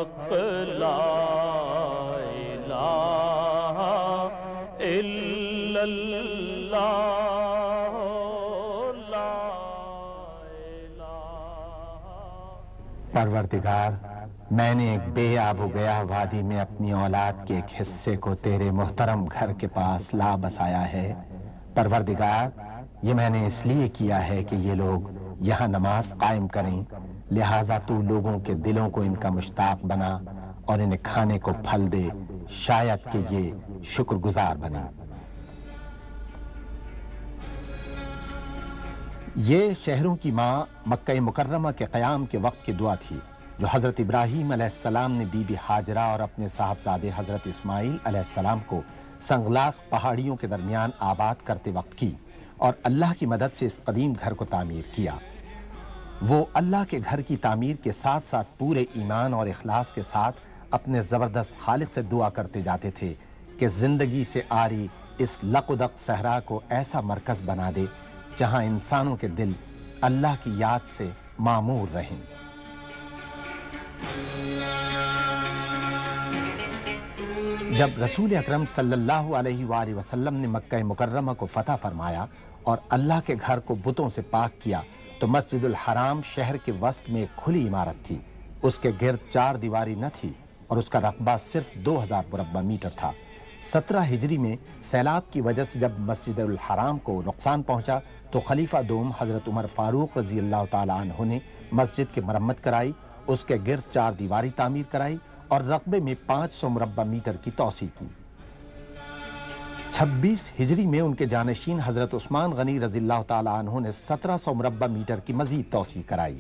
حق لا الہ الا اللہ لا الہ۔ پروردگار، میں نے ایک بے آب و گیا وادی میں اپنی اولاد کے ایک حصے کو تیرے محترم گھر کے پاس لا بسایا ہے۔ پروردگار، یہ میں نے اس لیے کیا ہے کہ یہ لوگ یہاں نماز قائم کریں، لہٰذا تو لوگوں کے دلوں کو ان کا مشتاق بنا اور انہیں کھانے کو پھل دے، شاید کہ یہ شکر گزار بنے۔ یہ شہروں کی ماں مکہ مکرمہ کے قیام کے وقت کی دعا تھی جو حضرت ابراہیم علیہ السلام نے بی بی ہاجرہ اور اپنے صاحبزادے حضرت اسماعیل علیہ السلام کو سنگلاخ پہاڑیوں کے درمیان آباد کرتے وقت کی، اور اللہ کی مدد سے اس قدیم گھر کو تعمیر کیا۔ وہ اللہ کے گھر کی تعمیر کے ساتھ ساتھ پورے ایمان اور اخلاص کے ساتھ اپنے زبردست خالق سے دعا کرتے جاتے تھے کہ زندگی سے آری اس لق و دق صحرا کو ایسا مرکز بنا دے جہاں انسانوں کے دل اللہ کی یاد سے معمور رہیں۔ جب رسول اکرم صلی اللہ علیہ وآلہ وسلم نے مکہ مکرمہ کو فتح فرمایا اور اللہ کے گھر کو بتوں سے پاک کیا تو مسجد الحرام شہر کے وسط میں ایک کھلی عمارت تھی۔ اس کے گرد 4 دیواری نہ تھی اور اس کا رقبہ صرف 2000 مربع میٹر تھا۔ 17 ہجری میں سیلاب کی وجہ سے جب مسجد الحرام کو نقصان پہنچا تو خلیفہ دوم حضرت عمر فاروق رضی اللہ تعالیٰ عنہ نے مسجد کی مرمت کرائی، اس کے گرد 4 دیواری تعمیر کرائی اور رقبے میں 500 مربع میٹر کی توسیع کی۔ 26 ہجری میں ان کے جانشین حضرت عثمان غنی رضی اللہ تعالیٰ عنہ نے 1700 مربع میٹر کی مزید توسیع کرائی۔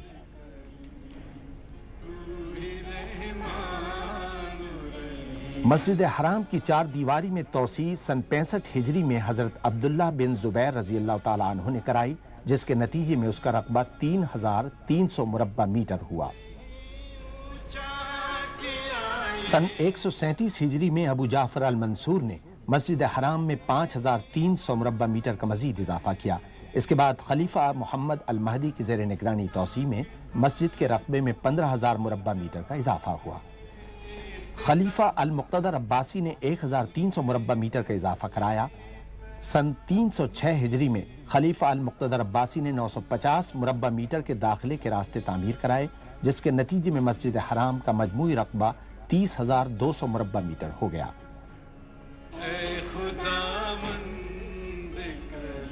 مسجد حرام کی 4 دیواری میں توسیع سن 65 ہجری میں حضرت عبداللہ بن زبیر رضی اللہ تعالیٰ عنہ نے کرائی، جس کے نتیجے میں اس کا رقبہ 3300 مربع میٹر ہوا۔ سن 137 ہجری میں ابو جعفر المنصور نے مسجد حرام میں 5300 مربع میٹر کا مزید اضافہ کیا۔ اس کے بعد خلیفہ محمد المہدی کی زیر نگرانی توسیع میں مسجد کے رقبے میں 15000 مربع میٹر کا اضافہ ہوا۔ خلیفہ المقتدر عباسی نے 1300 مربع میٹر کا اضافہ کرایا۔ سن 306 ہجری میں خلیفہ المقتدر عباسی نے 950 مربع میٹر کے داخلے کے راستے تعمیر کرائے، جس کے نتیجے میں مسجد حرام کا مجموعی رقبہ 30200 مربع میٹر ہو گیا،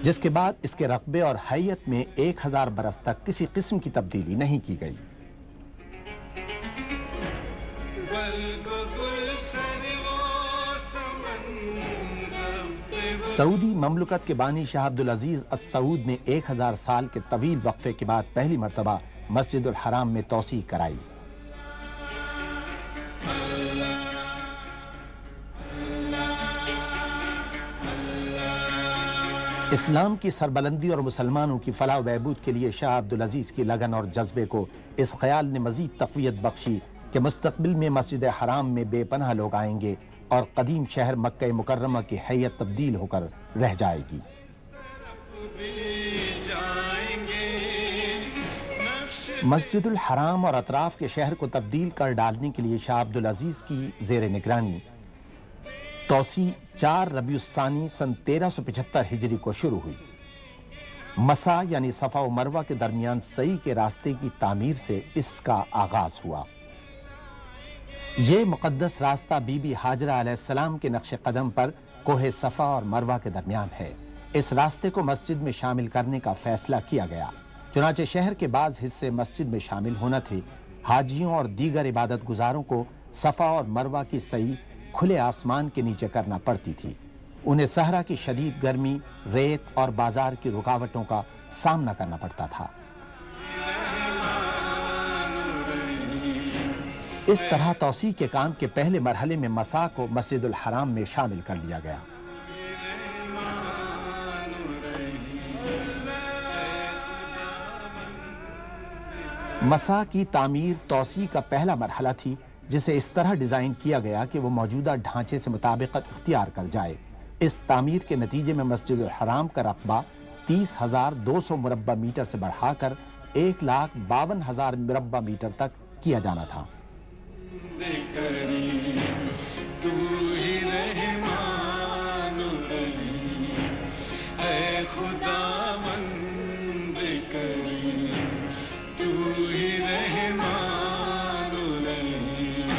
جس کے بعد اس کے رقبے اور حیت میں 1000 برس تک کسی قسم کی تبدیلی نہیں کی گئی۔ سعودی مملکت کے بانی شاہ عبدالعزیز السعود نے 1000 سال کے طویل وقفے کے بعد پہلی مرتبہ مسجد الحرام میں توسیع کرائی۔ اسلام کی سربلندی اور مسلمانوں کی فلاح و بہبود کے لیے شاہ عبدالعزیز کی لگن اور جذبے کو اس خیال نے مزید تقویت بخشی کہ مستقبل میں مسجد حرام میں بے پناہ لوگ آئیں گے اور قدیم شہر مکہ مکرمہ کی حیت تبدیل ہو کر رہ جائے گی۔ مسجد الحرام اور اطراف کے شہر کو تبدیل کر ڈالنے کے لیے شاہ عبدالعزیز کی زیر نگرانی توسیع 4 ربیع الثانی سن 1375 ہجری کو شروع ہوئی۔ مسا یعنی صفا و مروہ کے درمیان سعی کے راستے کی تعمیر سے اس کا آغاز ہوا۔ یہ مقدس راستہ بی بی ہاجرہ علیہ السلام کے نقش قدم پر کوہ صفا اور مروہ کے درمیان ہے۔ اس راستے کو مسجد میں شامل کرنے کا فیصلہ کیا گیا، چنانچہ شہر کے بعض حصے مسجد میں شامل ہونا تھے۔ حاجیوں اور دیگر عبادت گزاروں کو صفا اور مروہ کی سعی کھلے آسمان کے نیچے کرنا پڑتی تھی۔ انہیں صحرا کی شدید گرمی، ریت اور بازار کی رکاوٹوں کا سامنا کرنا پڑتا تھا۔ اس طرح توسیع کے کام کے پہلے مرحلے میں مسا کو مسجد الحرام میں شامل کر لیا گیا۔ مسا کی تعمیر توسیع کا پہلا مرحلہ تھی، جسے اس طرح ڈیزائن کیا گیا کہ وہ موجودہ ڈھانچے سے مطابقت اختیار کر جائے۔ اس تعمیر کے نتیجے میں مسجد الحرام کا رقبہ 30,200 مربع میٹر سے بڑھا کر 1,52,000 مربع میٹر تک کیا جانا تھا۔ تو ہی رحمان رحیم اے خداوند کریم، تو ہی رحمان رحیم۔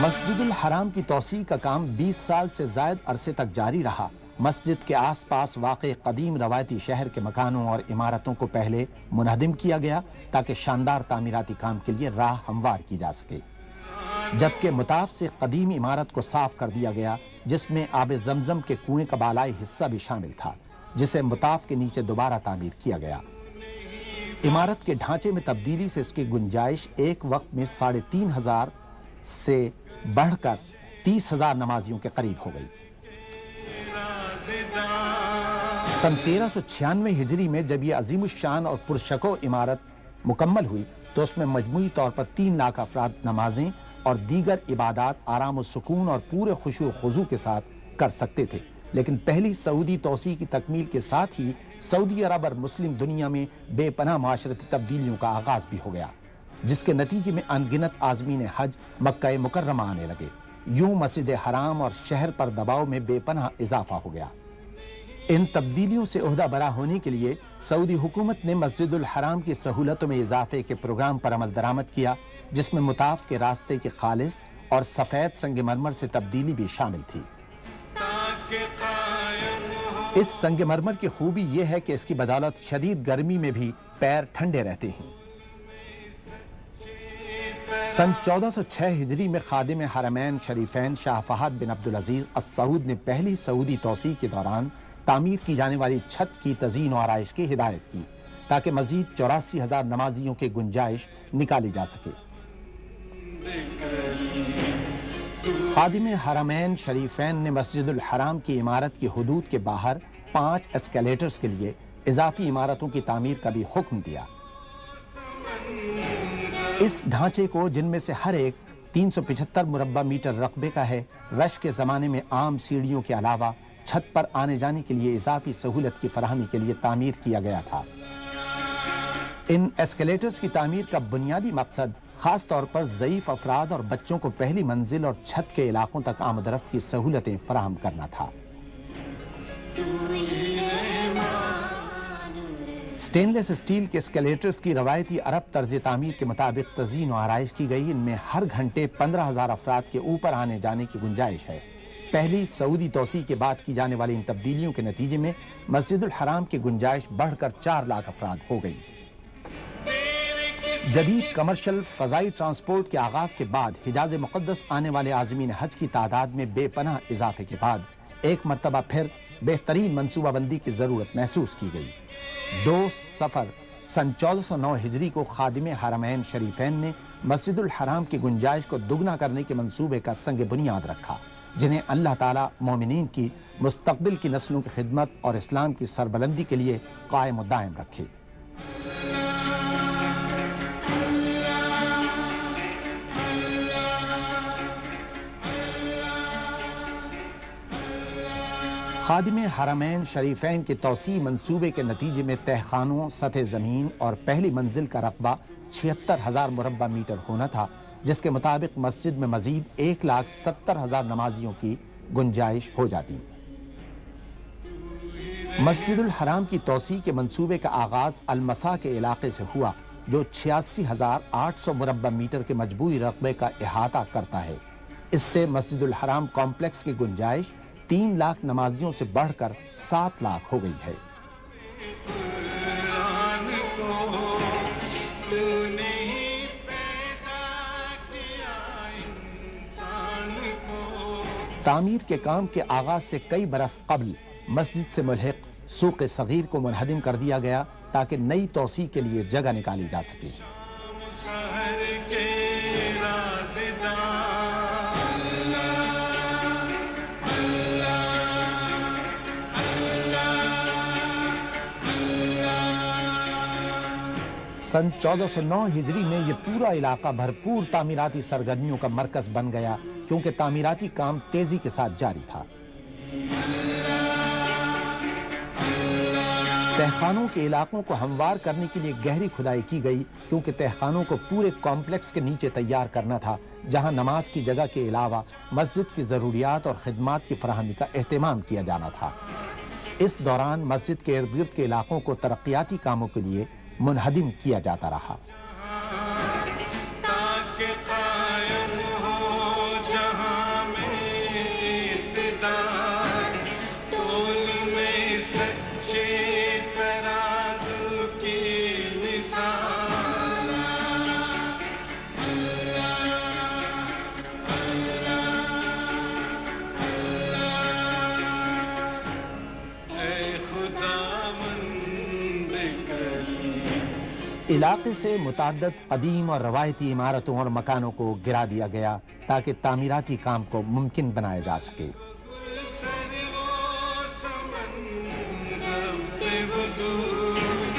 مسجد الحرام کی توسیع کا کام 20 سال سے زائد عرصے تک جاری رہا۔ مسجد کے آس پاس واقع قدیم روایتی شہر کے مکانوں اور عمارتوں کو پہلے منہدم کیا گیا تاکہ شاندار تعمیراتی کام کے لیے راہ ہموار کی جا سکے، جبکہ مطاف سے قدیم عمارت کو صاف کر دیا گیا جس میں آب زمزم کے کنویں کا بالائی حصہ بھی شامل تھا، جسے مطاف کے نیچے دوبارہ تعمیر کیا گیا۔ عمارت کے ڈھانچے میں تبدیلی سے اس کی گنجائش ایک وقت میں 3500 سے بڑھ کر 30,000 نمازیوں کے قریب ہو گئی۔ سن 1396 ہجری میں جب یہ عظیم الشان اور پرشکو عمارت مکمل ہوئی تو اس میں مجموعی طور پر 3 لاکھ افراد نمازیں اور دیگر عبادات آرام و سکون اور پورے خشوع و خضوع کے ساتھ کر سکتے تھے۔ لیکن پہلی سعودی توسیع کی تکمیل کے ساتھ ہی سعودی عرب اور مسلم دنیا میں بے پناہ معاشرتی تبدیلیوں کا آغاز بھی ہو گیا، جس کے نتیجے میں ان گنت عازمین حج مکہ مکرمہ آنے لگے۔ یوں مسجد حرام اور شہر پر دباؤ میں بے پناہ اضافہ ہو گیا۔ ان تبدیلیوں سے عہدہ برا ہونے کے لیے سعودی حکومت نے مسجد الحرام کی سہولتوں میں اضافے کے پروگرام پر عمل درآمد کیا، جس میں مطاف کے راستے کے خالص اور سفید سنگ مرمر سے تبدیلی بھی شامل تھی۔ اس سنگ مرمر کی خوبی یہ ہے کہ اس کی بدولت شدید گرمی میں بھی پیر ٹھنڈے رہتے ہیں۔ سن 1406 ہجری میں خادم حرمین شریفین شاہ فہد بن عبدالعزیز السعود نے پہلی سعودی توسیع کے دوران تعمیر کی جانے والی چھت کی تزئین و آرائش کی ہدایت کی تاکہ مزید 84,000 نمازیوں کی گنجائش نکالی جا سکے۔ خادم حرمین شریفین نے مسجد الحرام کی عمارت کی حدود کے باہر 5 اسکیلیٹرز کے لیے اضافی عمارتوں کی تعمیر کا بھی حکم دیا۔ اس ڈھانچے کو، جن میں سے ہر ایک 375 مربع میٹر رقبے کا ہے، رش کے زمانے میں عام سیڑھیوں کے علاوہ چھت پر آنے جانے کے لیے اضافی سہولت کی فراہمی کے لیے تعمیر کیا گیا تھا۔ ان ایسکیلیٹرز کی تعمیر کا بنیادی مقصد خاص طور پر ضعیف افراد اور بچوں کو پہلی منزل اور چھت کے علاقوں تک آمد و رفت کی سہولتیں فراہم کرنا تھا۔ سٹینلیس اسٹیل کے اسکیلیٹرز کی روایتی عرب طرز تعمیر کے مطابق تزئین و آرائش کی گئی۔ ان میں ہر گھنٹے 15,000 افراد کے اوپر آنے جانے کی گنجائش ہے۔ پہلی سعودی توسیع کے بعد کی جانے والی ان تبدیلیوں کے نتیجے میں مسجد الحرام کی گنجائش بڑھ کر 4 لاکھ افراد ہو گئی۔ جدید کمرشل فضائی ٹرانسپورٹ کے آغاز کے بعد حجاز مقدس آنے والے عازمین حج کی تعداد میں بے پناہ اضافے کے بعد ایک مرتبہ پھر بہترین منصوبہ بندی کی ضرورت محسوس کی گئی۔ 2 صفر سن 1409 ہجری کو خادم حرمین شریفین نے مسجد الحرام کی گنجائش کو دگنا کرنے کے منصوبے کا سنگ بنیاد رکھا، جنہیں اللہ تعالیٰ مومنین کی مستقبل کی نسلوں کی خدمت اور اسلام کی سربلندی کے لیے قائم و دائم رکھے۔ خادم حرمین شریفین کے توسیع منصوبے کے نتیجے میں تہخانوں، سطح زمین اور پہلی منزل کا رقبہ 76,000 مربع میٹر ہونا تھا، جس کے مطابق مسجد میں مزید 1,70,000 نمازیوں کی گنجائش ہو جاتی۔ مسجد الحرام کی توسیع کے منصوبے کا آغاز المسا کے علاقے سے ہوا، جو 86,800 مربع میٹر کے مجموعی رقبے کا احاطہ کرتا ہے۔ اس سے مسجد الحرام کمپلیکس کی گنجائش 3 لاکھ نمازیوں سے بڑھ کر 7 لاکھ ہو گئی ہے۔ تعمیر کے کام کے آغاز سے کئی برس قبل مسجد سے ملحق سوق صغیر کو منہدم کر دیا گیا تاکہ نئی توسیع کے لیے جگہ نکالی جا سکے۔ سن 1409 ہجری میں یہ پورا علاقہ بھرپور تعمیراتی سرگرمیوں کا مرکز بن گیا، کیونکہ تعمیراتی کام تیزی کے ساتھ جاری تھا۔ تہخانوں کے علاقوں کو ہموار کرنے کے لیے گہری کھدائی کی گئی، کیونکہ تہخانوں کو پورے کمپلیکس کے نیچے تیار کرنا تھا، جہاں نماز کی جگہ کے علاوہ مسجد کی ضروریات اور خدمات کی فراہمی کا اہتمام کیا جانا تھا۔ اس دوران مسجد کے ارد گرد کے علاقوں کو ترقیاتی کاموں کے لیے منہدم کیا جاتا رہا۔ تاکہ قائم ہو جہاں میں اقتدار، تول میں سچے ترازو کی مثال۔ اے خداوند کریم، علاقے سے متعدد قدیم اور روایتی عمارتوں اور مکانوں کو گرا دیا گیا تاکہ تعمیراتی کام کو ممکن بنایا جا سکے۔ سر و سمن رب وجود،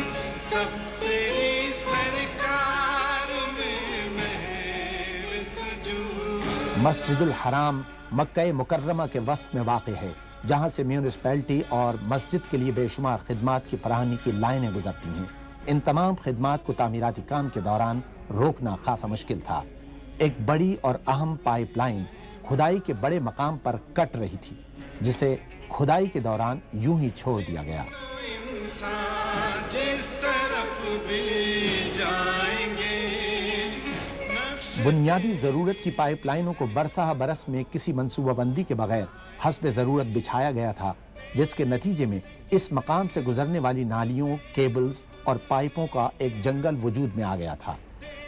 سب تیری سرکار میں محو سجود۔ مسجد الحرام مکہ مکرمہ کے وسط میں واقع ہے، جہاں سے میونسپیلٹی اور مسجد کے لیے بے شمار خدمات کی فراہمی کی لائنیں گزرتی ہیں۔ ان تمام خدمات کو تعمیراتی کام کے دوران روکنا خاصا مشکل تھا۔ ایک بڑی اور اہم پائپ لائن کھدائی کے بڑے مقام پر کٹ رہی تھی، جسے کھدائی کے دوران یوں ہی چھوڑ دیا گیا۔ انسان جس طرف بھی جائیں گے، نقش بنیادی ضرورت کی پائپ لائنوں کو برسہ برس میں کسی منصوبہ بندی کے بغیر حسب ضرورت بچھایا گیا تھا، جس کے نتیجے میں اس مقام سے گزرنے والی نالیوں، کیبلز اور پائپوں کا ایک جنگل وجود میں آ گیا تھا۔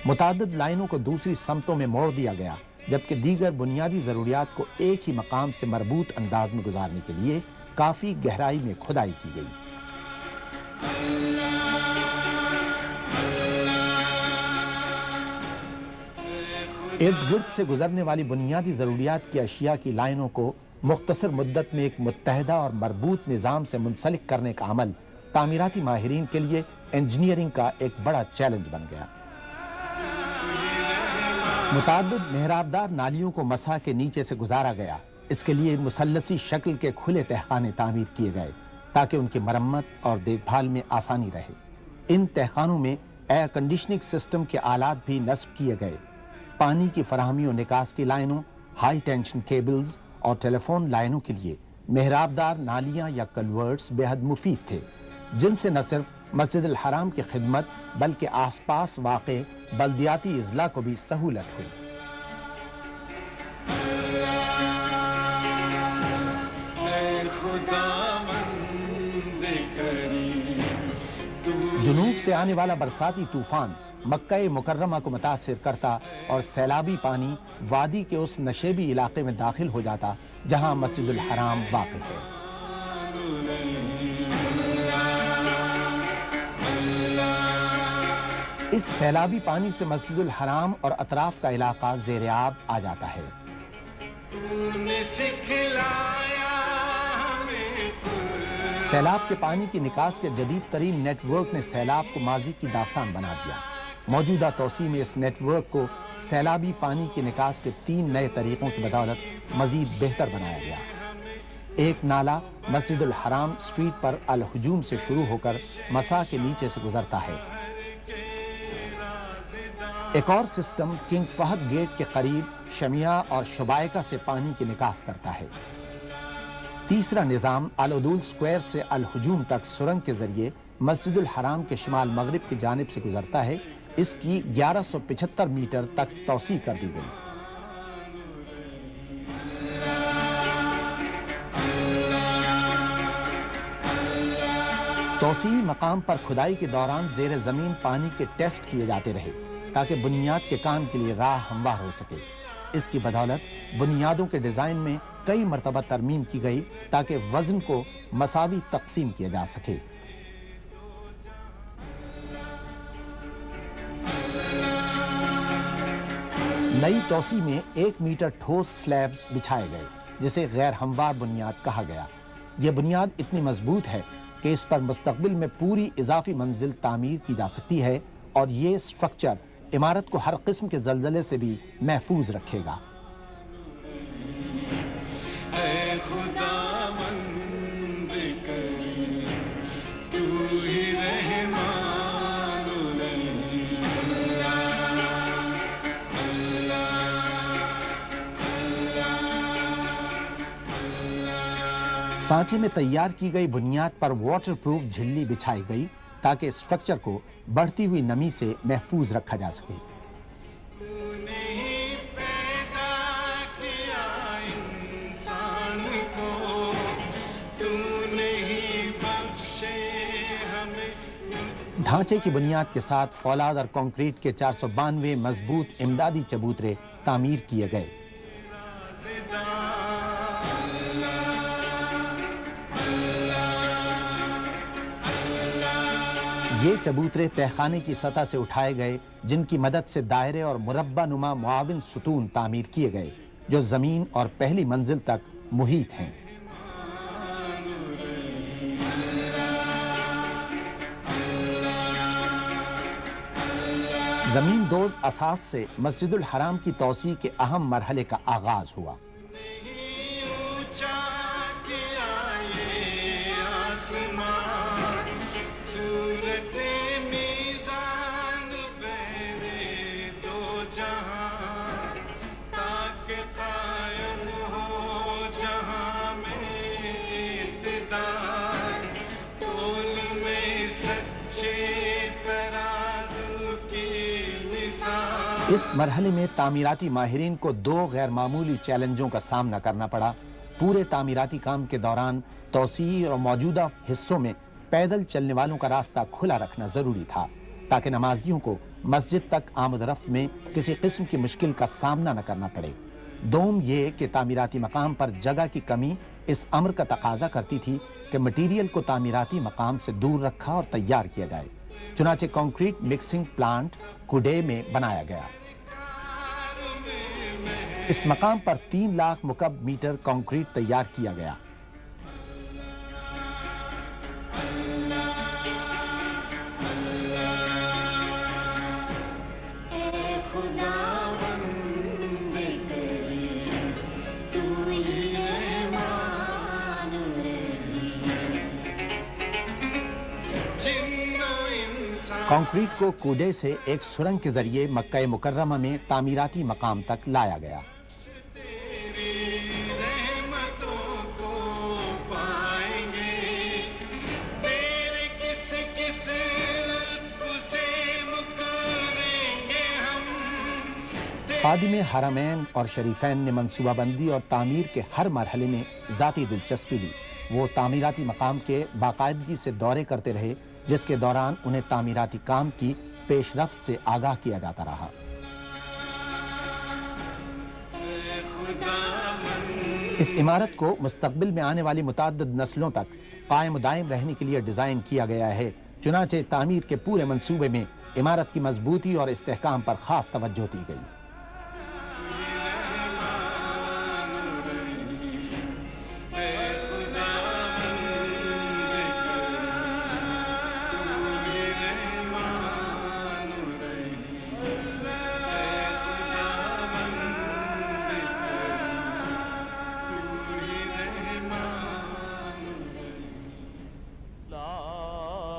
متعدد لائنوں کو دوسری سمتوں میں موڑ دیا گیا، جبکہ دیگر بنیادی ضروریات کو ایک ہی مقام سے مربوط انداز میں گزارنے کے لیے کافی گہرائی میں کھدائی کی گئی۔ ارد گرد سے گزرنے والی بنیادی ضروریات کی اشیاء کی لائنوں کو مختصر مدت میں ایک متحدہ اور مربوط نظام سے منسلک کرنے کا عمل تعمیراتی ماہرین کے لیے انجینئرنگ کا ایک بڑا چیلنج بن گیا۔ متعدد محرابدار نالیوں کو مسح کے نیچے سے گزارا گیا۔ اس کے لیے مثلثی شکل کے کھلے تہخانے تعمیر کیے گئے تاکہ ان کی مرمت اور دیکھ بھال میں آسانی رہے۔ ان تہخانوں میں ایئر کنڈیشننگ سسٹم کے آلات بھی نصب کیے گئے۔ پانی کی فراہمی و نکاس کی لائنوں، ہائی ٹینشن کیبلز اور ٹیلی فون لائنوں کے لیے محرابدار نالیاں یا کلورٹس بے حد مفید تھے، جن سے نہ صرف مسجد الحرام کی خدمت بلکہ آس پاس واقع بلدیاتی اضلاع کو بھی سہولت ہوئی۔ اے خداوند کریم، تو جنوب سے آنے والا برساتی طوفان مکہ مکرمہ کو متاثر کرتا اور سیلابی پانی وادی کے اس نشیبی علاقے میں داخل ہو جاتا جہاں مسجد الحرام واقع ہے۔ اس سیلابی پانی سے مسجد الحرام اور اطراف کا علاقہ زیر آب آ جاتا ہے۔ تو نے سکھلایا ہمیں قرآن، سیلاب کے پانی کی نکاس کے جدید ترین نیٹ ورک نے سیلاب کو ماضی کی داستان بنا دیا۔ موجودہ توسیع میں اس نیٹ ورک کو سیلابی پانی کی نکاس کے 3 نئے طریقوں کی بدولت مزید بہتر بنایا گیا۔ ایک نالا مسجد الحرام سٹریٹ پر الہجوم سے شروع ہو کر مسا کے نیچے سے گزرتا ہے۔ ایک اور سسٹم کنگ فہد گیٹ کے قریب شمیہ اور شبائکہ سے پانی کی نکاس کرتا ہے۔ تیسرا نظام العدول سکوائر سے الہجوم تک سرنگ کے ذریعے مسجد الحرام کے شمال مغرب کی جانب سے گزرتا ہے۔ اس کی 1175 میٹر تک توسیع کر دی گئی۔ توسیعی مقام پر کھدائی کے دوران زیر زمین پانی کے ٹیسٹ کیے جاتے رہے تاکہ بنیاد کے کام کے لیے راہ ہموار ہو سکے۔ اس کی بدولت بنیادوں کے ڈیزائن میں کئی مرتبہ ترمیم کی گئی تاکہ وزن کو مساوی تقسیم کیا جا سکے۔ نئی توسیع میں 1 میٹر ٹھوس سلیبز بچھائے گئے جسے غیر ہموار بنیاد کہا گیا۔ یہ بنیاد اتنی مضبوط ہے کہ اس پر مستقبل میں پوری اضافی منزل تعمیر کی جا سکتی ہے اور یہ سٹرکچر عمارت کو ہر قسم کے زلزلے سے بھی محفوظ رکھے گا۔ اے خداوند کریم، تو سانچے میں تیار کی گئی بنیاد پر واٹر پروف جھلی بچھائی گئی تاکہ اسٹرکچر کو بڑھتی ہوئی نمی سے محفوظ رکھا جا سکے۔ ڈھانچے کی بنیاد کے ساتھ فولاد اور کنکریٹ کے 492 مضبوط امدادی چبوترے تعمیر کیے گئے۔ یہ چبوترے تہخانے کی سطح سے اٹھائے گئے، جن کی مدد سے دائرے اور مربع نما معاون ستون تعمیر کیے گئے جو زمین اور پہلی منزل تک محیط ہیں۔ زمین دوز اساس سے مسجد الحرام کی توسیع کے اہم مرحلے کا آغاز ہوا۔ اس مرحلے میں تعمیراتی ماہرین کو 2 غیر معمولی چیلنجوں کا سامنا کرنا پڑا۔ پورے تعمیراتی کام کے دوران توسیع اور موجودہ حصوں میں پیدل چلنے والوں کا راستہ کھلا رکھنا ضروری تھا تاکہ نمازیوں کو مسجد تک آمد رفت میں کسی قسم کی مشکل کا سامنا نہ کرنا پڑے۔ دوم یہ کہ تعمیراتی مقام پر جگہ کی کمی اس امر کا تقاضا کرتی تھی کہ مٹیریل کو تعمیراتی مقام سے دور رکھا اور تیار کیا جائے۔ چنانچہ کنکریٹ مکسنگ پلانٹ کوڈے میں بنایا گیا۔ اس مقام پر 3 لاکھ مکعب میٹر کنکریٹ تیار کیا گیا۔ کنکریٹ کو کوڈے سے ایک سرنگ کے ذریعے مکہ مکرمہ میں تعمیراتی مقام تک لایا گیا۔ خادم حرمین اور شریفین نے منصوبہ بندی اور تعمیر کے ہر مرحلے میں ذاتی دلچسپی لی۔ وہ تعمیراتی مقام کے باقاعدگی سے دورے کرتے رہے، جس کے دوران انہیں تعمیراتی کام کی پیش رفت سے آگاہ کیا جاتا رہا۔ اس عمارت کو مستقبل میں آنے والی متعدد نسلوں تک قائم و دائم رہنے کے لیے ڈیزائن کیا گیا ہے۔ چنانچہ تعمیر کے پورے منصوبے میں عمارت کی مضبوطی اور استحکام پر خاص توجہ دی گئی۔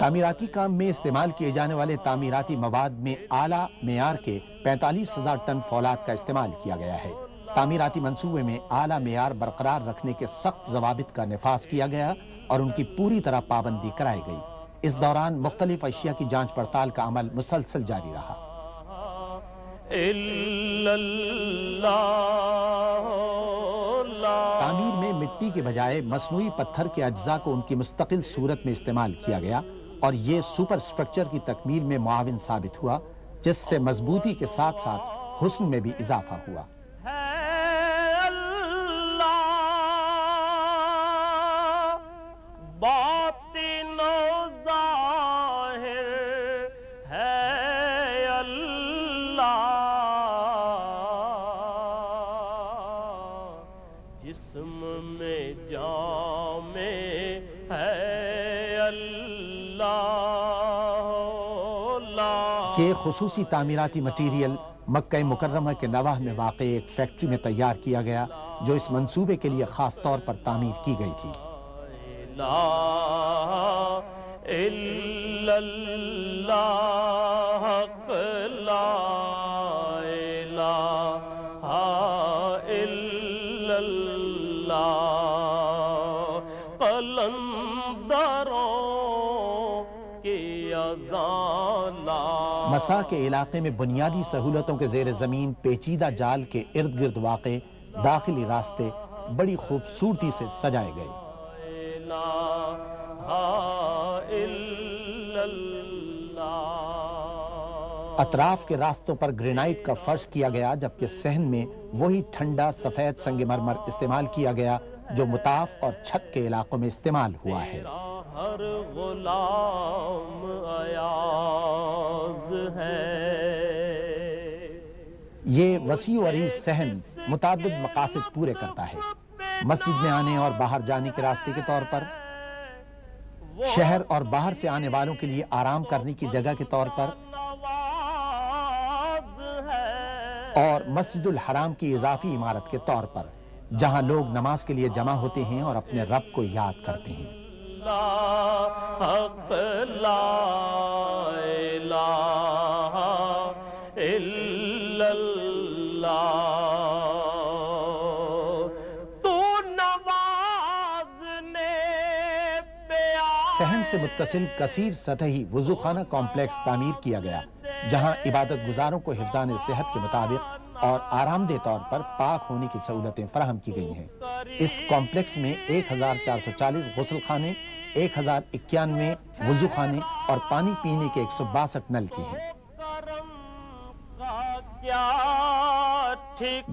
تعمیراتی کام میں استعمال کیے جانے والے تعمیراتی مواد میں اعلیٰ معیار کے 45,000 ٹن فولاد کا استعمال کیا گیا ہے۔ تعمیراتی منصوبے میں اعلیٰ معیار برقرار رکھنے کے سخت ضوابط کا نفاذ کیا گیا اور ان کی پوری طرح پابندی کرائی گئی۔ اس دوران مختلف اشیاء کی جانچ پڑتال کا عمل مسلسل جاری رہا۔ تعمیر میں مٹی کے بجائے مصنوعی پتھر کے اجزاء کو ان کی مستقل صورت میں استعمال کیا گیا اور یہ سپر سٹرکچر کی تکمیل میں معاون ثابت ہوا، جس سے مضبوطی کے ساتھ ساتھ حسن میں بھی اضافہ ہوا۔ جسم میں جام ہے اللہ۔ یہ خصوصی تعمیراتی مٹیریل مکہ مکرمہ کے نواح میں واقع ایک فیکٹری میں تیار کیا گیا جو اس منصوبے کے لیے خاص طور پر تعمیر کی گئی تھی۔ مسا کے علاقے میں بنیادی سہولتوں کے زیر زمین پیچیدہ جال کے ارد گرد واقع داخلی راستے بڑی خوبصورتی سے سجائے گئے۔ اطراف کے راستوں پر گرینائٹ کا فرش کیا گیا، جبکہ صحن میں وہی ٹھنڈا سفید سنگ مرمر استعمال کیا گیا جو مطاف اور چھت کے علاقوں میں استعمال ہوا ہے۔ ہر غلام ایاز ہے۔ یہ وسیع و عریض صحن متعدد مقاصد پورے کرتا ہے۔ مسجد میں آنے اور باہر جانے کے راستے کے طور پر، شہر اور باہر سے آنے والوں کے لیے آرام کرنے کی جگہ کے طور پر، اور مسجد الحرام کی اضافی عمارت کے طور پر، جہاں لوگ نماز کے لیے جمع ہوتے ہیں اور اپنے رب کو یاد کرتے ہیں۔ حق لا الہ الا اللہ، تو نوازنے پہ صحن سے متصل کثیر سطحی وضو خانہ کمپلیکس تعمیر کیا گیا، جہاں عبادت گزاروں کو حفظان صحت کے مطابق اور آرام دہ طور پر پاک ہونے کی سہولتیں فراہم کی گئی ہیں۔ اس کمپلیکس میں 1440 غسل خانے، 1091 وضو خانے اور پانی پینے کے 162 نلکے ہیں۔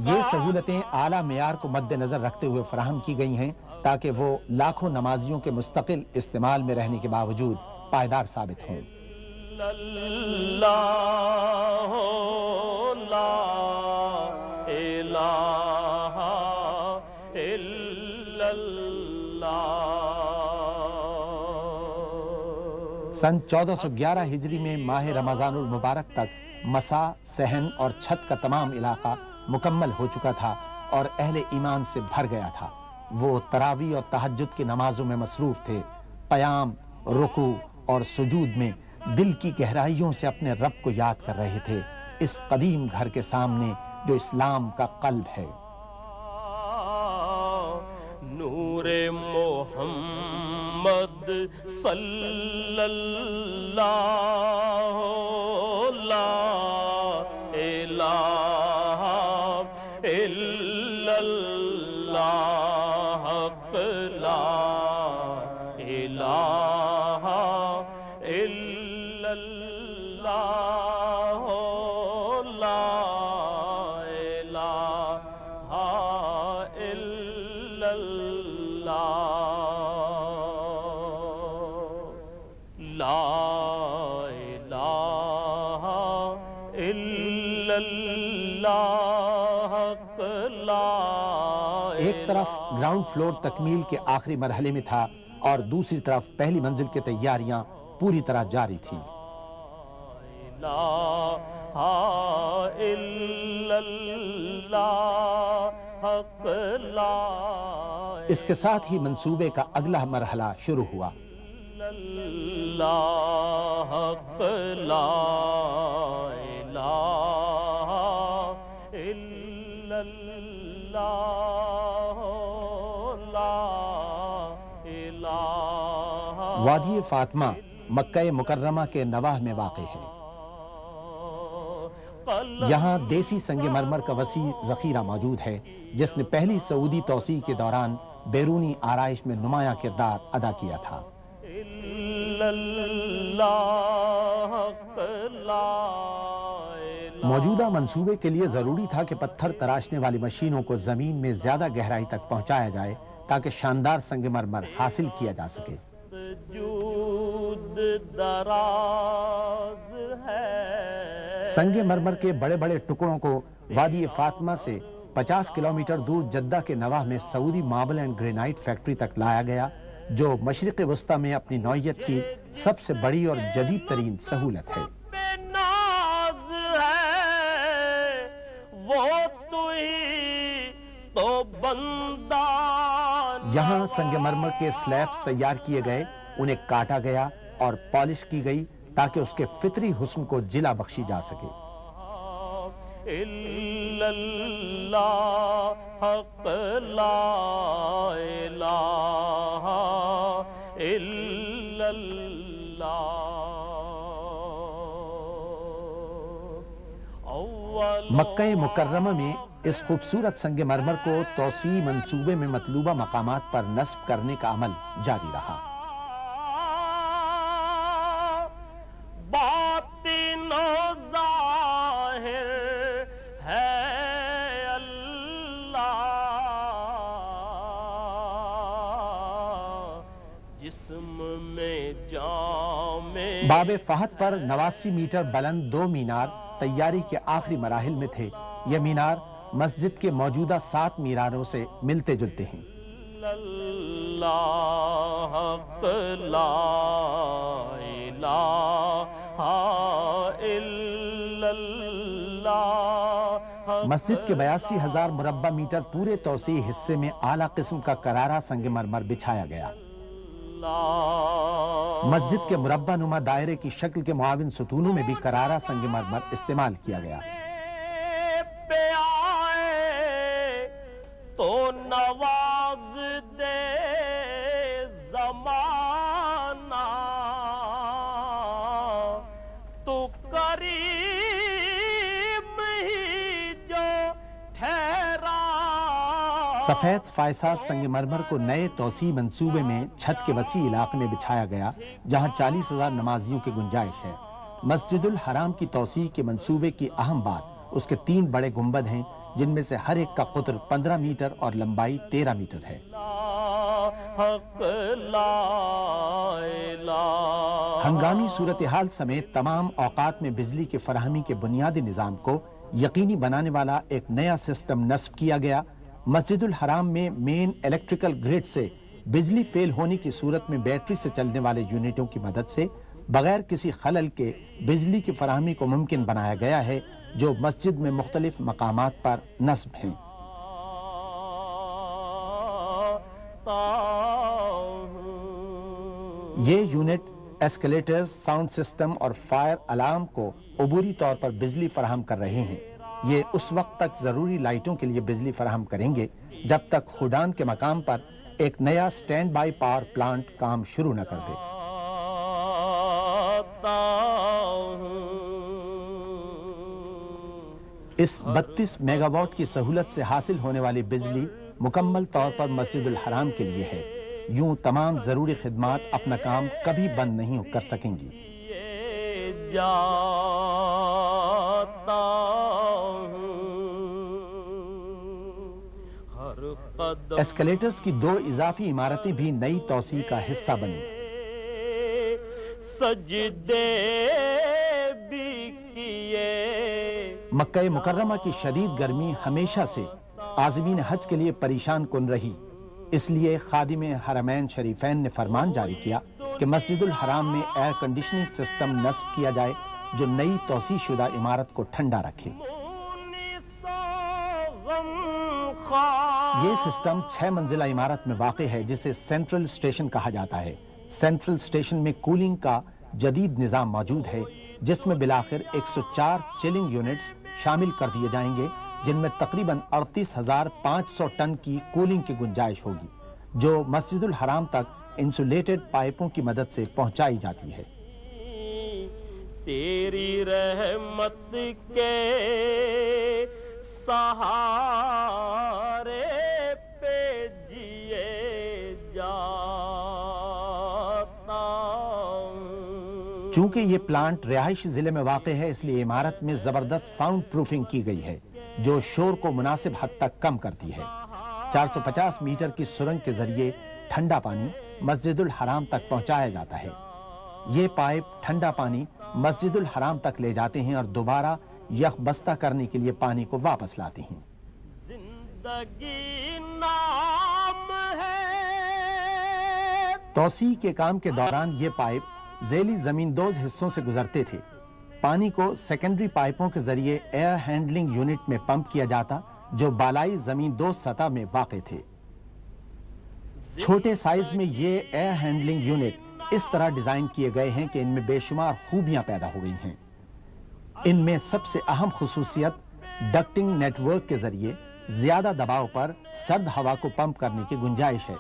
یہ سہولتیں اعلیٰ معیار کو مد نظر رکھتے ہوئے فراہم کی گئی ہیں تاکہ وہ لاکھوں نمازیوں کے مستقل استعمال میں رہنے کے باوجود پائیدار ثابت ہوں۔ سن 1411 ہجری میں ماہ رمضان المبارک تک مسا، صحن اور چھت کا تمام علاقہ مکمل ہو چکا تھا اور اہل ایمان سے بھر گیا تھا۔ وہ تراویح اور تہجد کی نمازوں میں مصروف تھے، قیام، رکوع اور سجود میں دل کی گہرائیوں سے اپنے رب کو یاد کر رہے تھے، اس قدیم گھر کے سامنے جو اسلام کا قلب ہے۔ نور محمد صلی اللہ لا الہ الا اللہ، حق لا الہ الا اللہ، لا الہ الا اللہ، لا الہ الا اللہ، حق لا۔ ایک طرف گراؤنڈ فلور تکمیل کے آخری مرحلے میں تھا اور دوسری طرف پہلی منزل کی تیاریاں پوری طرح جاری تھیں۔ لا الا اللہ، حق لا۔ اس کے ساتھ ہی منصوبے کا اگلا مرحلہ شروع ہوا۔ اللہ، حق لا الہ الا اللہ، لا الہ۔ وادی فاطمہ مکہ مکرمہ کے نواح میں واقع ہے۔ یہاں دیسی سنگ مرمر کا وسیع ذخیرہ موجود ہے، جس نے پہلی سعودی توسیع کے دوران بیرونی آرائش میں نمایاں کردار ادا کیا تھا۔ موجودہ منصوبے کے لیے ضروری تھا کہ پتھر تراشنے والی مشینوں کو زمین میں زیادہ گہرائی تک پہنچایا جائے تاکہ شاندار سنگ مرمر حاصل کیا جا سکے۔ سنگ مرمر کے بڑے بڑے ٹکڑوں کو وادی فاطمہ سے 50 کلومیٹر دور جدہ کے نواح میں سعودی ماربل اینڈ گرینائٹ فیکٹری تک لایا گیا، جو مشرق وسطیٰ میں اپنی نوعیت کی سب سے بڑی اور جدید ترین سہولت ہے۔ یہاں سنگ مرمر کے سلیبز تیار کیے گئے، انہیں کاٹا گیا اور پالش کی گئی تاکہ اس کے فطری حسن کو جلا بخشی جا سکے۔ حق لا الہ الا اللہ۔ مکہ مکرمہ میں اس خوبصورت سنگ مرمر کو توسیع منصوبے میں مطلوبہ مقامات پر نصب کرنے کا عمل جاری رہا۔ باطن و ظاہر ہے اللہ، جسم میں جام باب فہد پر 89 میٹر بلند 2 مینار تیاری کے آخری مراحل میں تھے۔ یہ مینار مسجد کے موجودہ 7 میناروں سے ملتے جلتے ہیں۔ اللہ حق لا الہ الا اللہ۔ مسجد کے 82,000 مربع میٹر پورے توسیعی حصے میں اعلیٰ قسم کا کرارا سنگ مرمر بچھایا گیا۔ مسجد کے مربع نما دائرے کی شکل کے معاون ستونوں میں بھی کرارا سنگ مرمر استعمال کیا گیا۔ پہ آئے تو نواز دے زمانہ، تو کریم ہی جو ٹھہرا۔ سفید فائسہ سنگ مرمر کو نئے توسیع منصوبے میں چھت کے وسیع علاقے میں بچھایا گیا، جہاں 40,000 نمازیوں کی گنجائش ہے۔ مسجد الحرام کی توسیع کے منصوبے کی اہم بات اس کے 3 بڑے گنبد ہیں، جن میں سے ہر ایک کا قطر 15 میٹر اور لمبائی 13 میٹر ہے۔ ہنگامی صورتحال سمیت تمام اوقات میں بجلی کی فراہمی کے بنیادی نظام کو یقینی بنانے والا ایک نیا سسٹم نصب کیا گیا۔ مسجد الحرام میں مین الیکٹریکل گریڈ سے بجلی فیل ہونے کی صورت میں بیٹری سے چلنے والے یونٹوں کی مدد سے بغیر کسی خلل کے بجلی کی فراہمی کو ممکن بنایا گیا ہے، جو مسجد میں مختلف مقامات پر نصب ہیں۔ یہ یونٹ ایسکیلیٹرز، ساؤنڈ سسٹم اور فائر الارم کو عبوری طور پر بجلی فراہم کر رہے ہیں۔ یہ اس وقت تک ضروری لائٹوں کے لیے بجلی فراہم کریں گے جب تک خودان کے مقام پر ایک نیا سٹینڈ بائی پاور پلانٹ کام شروع نہ کر دے۔ اس 32 میگا واٹ کی سہولت سے حاصل ہونے والی بجلی مکمل طور پر مسجد الحرام کے لیے ہے۔ یوں تمام ضروری خدمات اپنا کام کبھی بند نہیں کر سکیں گی۔ ایسکیلیٹرز کی 2 اضافی عمارتیں بھی نئی توسیع کا حصہ بنیں۔ سجدے بھی کیے۔ مکہ مکرمہ کی شدید گرمی ہمیشہ سے عازمین حج کے لیے پریشان کن رہی، اس لیے خادم حرمین شریفین نے فرمان جاری کیا کہ مسجد الحرام میں ایئر کنڈیشننگ سسٹم نصب کیا جائے جو نئی توسیع شدہ عمارت کو ٹھنڈا رکھے۔ یہ سسٹم 6 منزلہ عمارت میں واقع ہے، جسے سینٹرل اسٹیشن کہا جاتا ہے۔ سینٹرل اسٹیشن میں کولنگ کا جدید نظام موجود ہے، جس میں بالآخر 104 چلنگ یونٹس شامل کر دیے جائیں گے، جن میں تقریباً 38,500 ٹن کی کولنگ کی گنجائش ہوگی، جو مسجد الحرام تک انسولیٹڈ پائپوں کی مدد سے پہنچائی جاتی ہے۔ تیری رحمت کے سہارے پہ جیے جاتا ہوں۔ چونکہ یہ پلانٹ رہائشی ضلع میں واقع ہے، اس لیے عمارت میں زبردست ساؤنڈ پروفنگ کی گئی ہے، جو شور کو مناسب حد تک کم کرتی ہے۔ 450 میٹر کی سرنگ کے ذریعے ٹھنڈا پانی مسجد الحرام تک پہنچایا جاتا ہے۔ یہ پائپ ٹھنڈا پانی مسجد الحرام تک لے جاتے ہیں اور دوبارہ یخ بستہ کرنے کے لیے پانی کو واپس لاتے ہیں۔ زندگی نام ہے۔ توسیع کے کام کے دوران یہ پائپ ذیلی زمین دوز حصوں سے گزرتے تھے۔ پانی کو سیکنڈری پائپوں کے ذریعے ایئر ہینڈلنگ یونٹ میں پمپ کیا جاتا، جو بالائی زمین دوز سطح میں واقع تھے۔ چھوٹے سائز میں یہ ایئر ہینڈلنگ یونٹ اس طرح ڈیزائن کیے گئے ہیں کہ ان میں بے شمار خوبیاں پیدا ہو گئی ہیں۔ ان میں سب سے اہم خصوصیت ڈکٹنگ نیٹ ورک کے ذریعے زیادہ دباؤ پر سرد ہوا کو پمپ کرنے کی گنجائش ہے،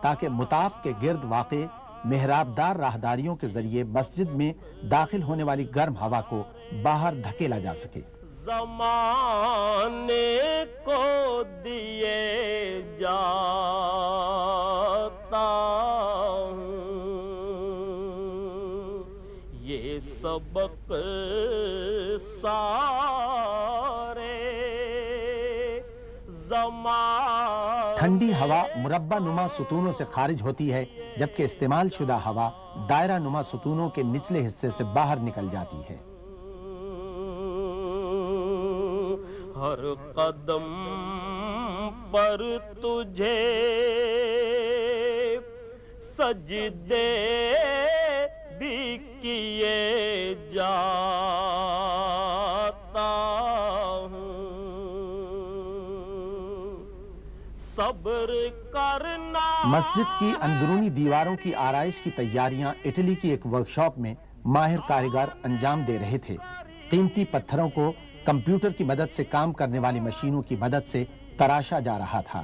تاکہ مطاف کے گرد واقع محراب دار راہداریوں کے ذریعے مسجد میں داخل ہونے والی گرم ہوا کو باہر دھکیلا جا سکے۔ زمانے کو دیے جاتا ہوں، یہ سبق سارے زمانے ٹھنڈی ہوا مربع نما ستونوں سے خارج ہوتی ہے، جبکہ استعمال شدہ ہوا دائرہ نما ستونوں کے نچلے حصے سے باہر نکل جاتی ہے۔ ہر قدم پر تجھے سجدے بھی کیے جاتا ہوں، صبر کرنا۔ مسجد کی اندرونی دیواروں کی آرائش کی تیاریاں اٹلی کی ایک ورکشاپ میں ماہر کاریگر انجام دے رہے تھے۔ قیمتی پتھروں کو کمپیوٹر کی مدد سے کام کرنے والی مشینوں کی مدد سے تراشا جا رہا تھا۔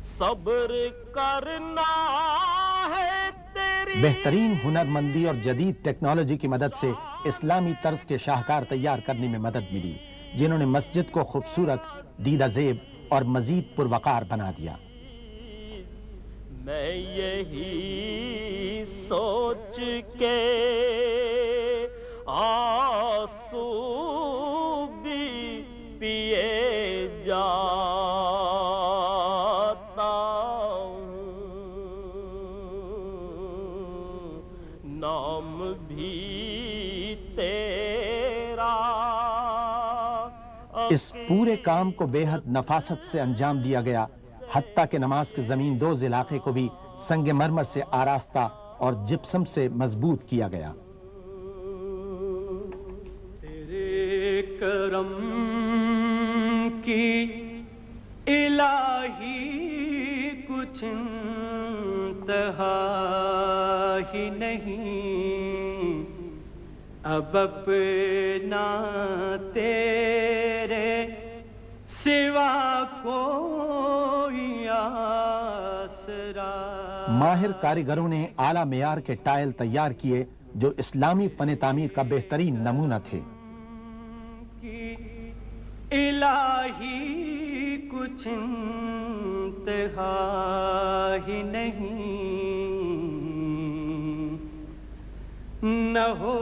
صبر کرنا ہے تیری بہترین ہنرمندی اور جدید ٹیکنالوجی کی مدد سے اسلامی طرز کے شاہکار تیار کرنے میں مدد ملی، جنہوں نے مسجد کو خوبصورت، دیدہ زیب اور مزید پروقار بنا دیا۔ میں یہی سوچ کے آنسو بھی پیے جاتا ہوں، نام بھی تیرا۔ اس پورے کام کو بے حد نفاست سے انجام دیا گیا، حتیٰ کہ نماز کے زمین دوز علاقے کو بھی سنگ مرمر سے آراستہ اور جپسم سے مضبوط کیا گیا۔ تیرے کرم کی الہی کچھ انتہا ہی نہیں، اب اپنا تیرے سوا کوئی آسرا۔ ماہر کاریگروں نے اعلیٰ معیار کے ٹائل تیار کیے جو اسلامی فن تعمیر کا بہترین نمونہ تھے۔ الہی کچھ انتہا ہی نہیں، نہ ہو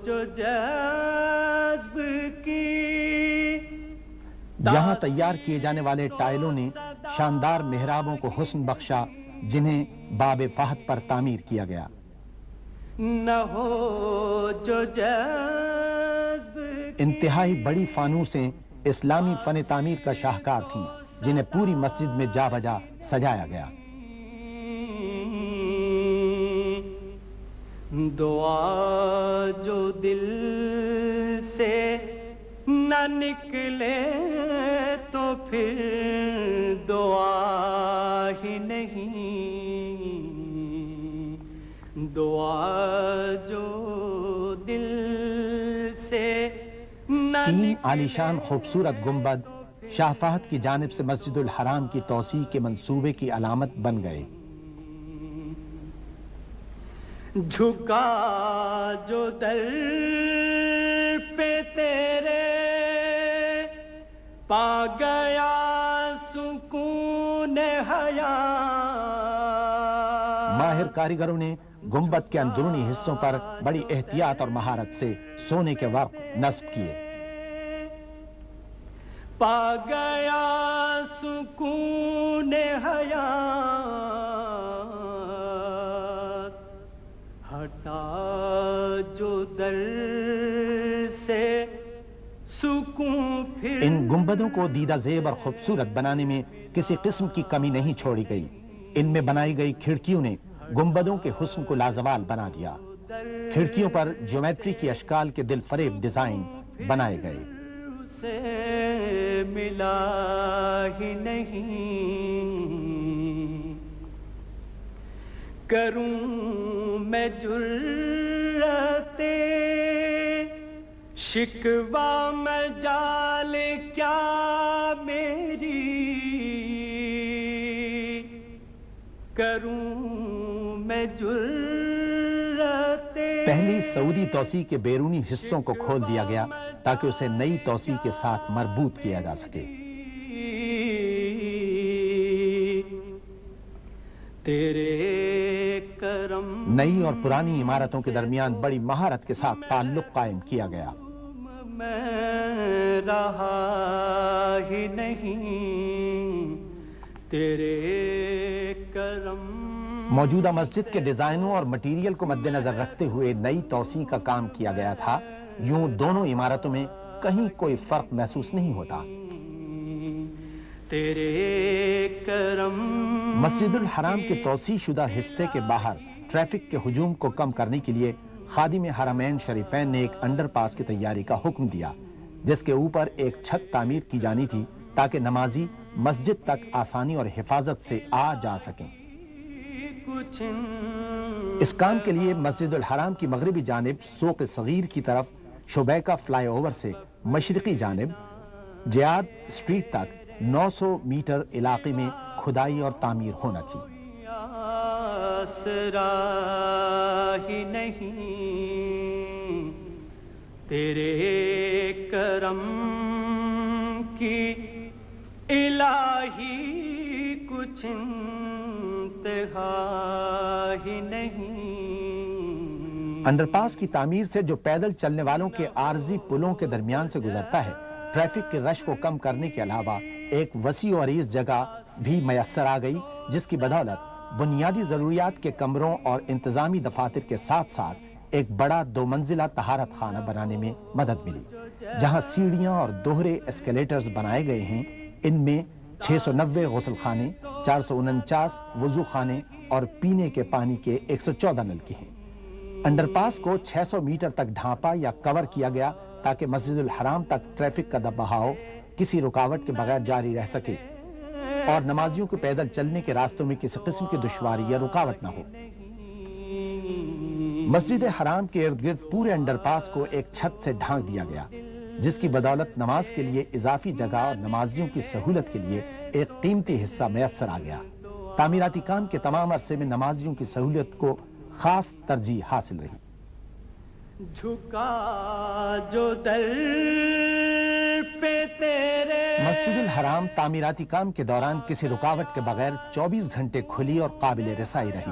جو جذب کی۔ یہاں تیار کیے جانے والے ٹائلوں نے شاندار محرابوں کو حسن بخشا، جنہیں باب فہد پر تعمیر کیا گیا۔ نہ ہو جو جذب انتہائی بڑی فانوسیں اسلامی فن تعمیر کا شاہکار تھیں، جنہیں پوری مسجد میں جا بجا سجایا گیا۔ دعا جو دل سے نہ نکلے تو پھر دعا ہی نہیں، دعا جو دل سے نہ تین عالیشان خوبصورت گنبد شاہ فہد کی جانب سے مسجد الحرام کی توسیع کے منصوبے کی علامت بن گئے۔ جھکا جو در پہ تیرے پا گیا سکون حیات۔ ماہر کاریگروں نے گنبد کے اندرونی حصوں پر بڑی احتیاط اور مہارت سے سونے کے ورق نصب کیے۔ پا گیا سکون حیات، ہٹا جو در سے سکون پھر۔ ان گنبدوں کو دیدہ زیب اور خوبصورت بنانے میں کسی قسم کی کمی نہیں چھوڑی گئی۔ ان میں بنائی گئی کھڑکیوں نے گنبدوں کے حسن کو لازوال بنا دیا۔ کھڑکیوں پر جیومیٹری کی اشکال کے دل فریب ڈیزائن بنائے گئے۔ سے ملا ہی نہیں، کروں میں جرأت شکوہ میں جال کیا میری، کروں میں جرأت۔ پہلی پہلی سعودی توسیع کے بیرونی حصوں کو کھول دیا گیا تاکہ اسے نئی توسیع کے ساتھ مربوط کیا جا سکے۔ تیرے کرم نئی اور پرانی عمارتوں کے درمیان بڑی مہارت کے ساتھ تعلق قائم کیا گیا۔ میں رہا ہی نہیں، تیرے کرم۔ موجودہ مسجد کے ڈیزائنوں اور مٹیریل کو مد نظر رکھتے ہوئے نئی توسیع کا کام کیا گیا تھا۔ یوں دونوں عمارتوں میں کہیں کوئی فرق محسوس نہیں ہوتا۔ تیرے کرم مسجد الحرام کے توسیع شدہ حصے کے باہر ٹریفک کے ہجوم کو کم کرنے کے لیے خادم حرمین شریفین نے ایک انڈر پاس کی تیاری کا حکم دیا، جس کے اوپر ایک چھت تعمیر کی جانی تھی تاکہ نمازی مسجد تک آسانی اور حفاظت سے آ جا سکیں۔ اس کام کے لیے مسجد الحرام کی مغربی جانب سوق صغیر کی طرف شبیکہ فلائی اوور سے مشرقی جانب جیاد اسٹریٹ تک 900 میٹر علاقے میں کھدائی اور تعمیر ہونا تھی۔ آسرا ہی نہیں، تیرے کرم کی الہی کچھ انتہا ہی نہیں۔ انڈر پاس کی تعمیر سے جو پیدل چلنے والوں کے عارضی پلوں کے درمیان سے گزرتا ہے، ٹریفک کے رش کو کم کرنے کے علاوہ ایک وسیع و عریض جگہ بھی میسر آ گئی، جس کی بدولت بنیادی ضروریات کے کمروں اور انتظامی دفاتر کے ساتھ ساتھ ایک بڑا 2 منزلہ طہارت خانہ بنانے میں مدد ملی، جہاں سیڑھیاں اور دوہرے ایسکیلیٹرز بنائے گئے ہیں۔ ان میں 690 غسل خانے، 449 وضو خانے اور پینے کے پانی کے 114 نلکے ہیں۔ انڈر پاس کو 600 میٹر تک ڈھانپا یا کور کیا گیا تاکہ مسجد الحرام تک ٹریفک کا بہاؤ کسی رکاوٹ کے بغیر جاری رہ سکے اور نمازیوں کے پیدل چلنے کے راستوں میں کسی قسم کی دشواری یا رکاوٹ نہ ہو۔ مسجد حرام کے ارد گرد پورے انڈر پاس کو ایک چھت سے ڈھانک دیا گیا، جس کی بدولت نماز کے لیے اضافی جگہ اور نمازیوں کی سہولت کے لیے ایک قیمتی حصہ میسر آ گیا۔ تعمیراتی کام کے تمام عرصے میں نمازیوں کی سہولت کو خاص ترجیح حاصل رہی۔ جھکا جو در پہ تیرے مسجد الحرام تعمیراتی کام کے دوران کسی رکاوٹ کے بغیر 24 گھنٹے کھلی اور قابل رسائی رہی۔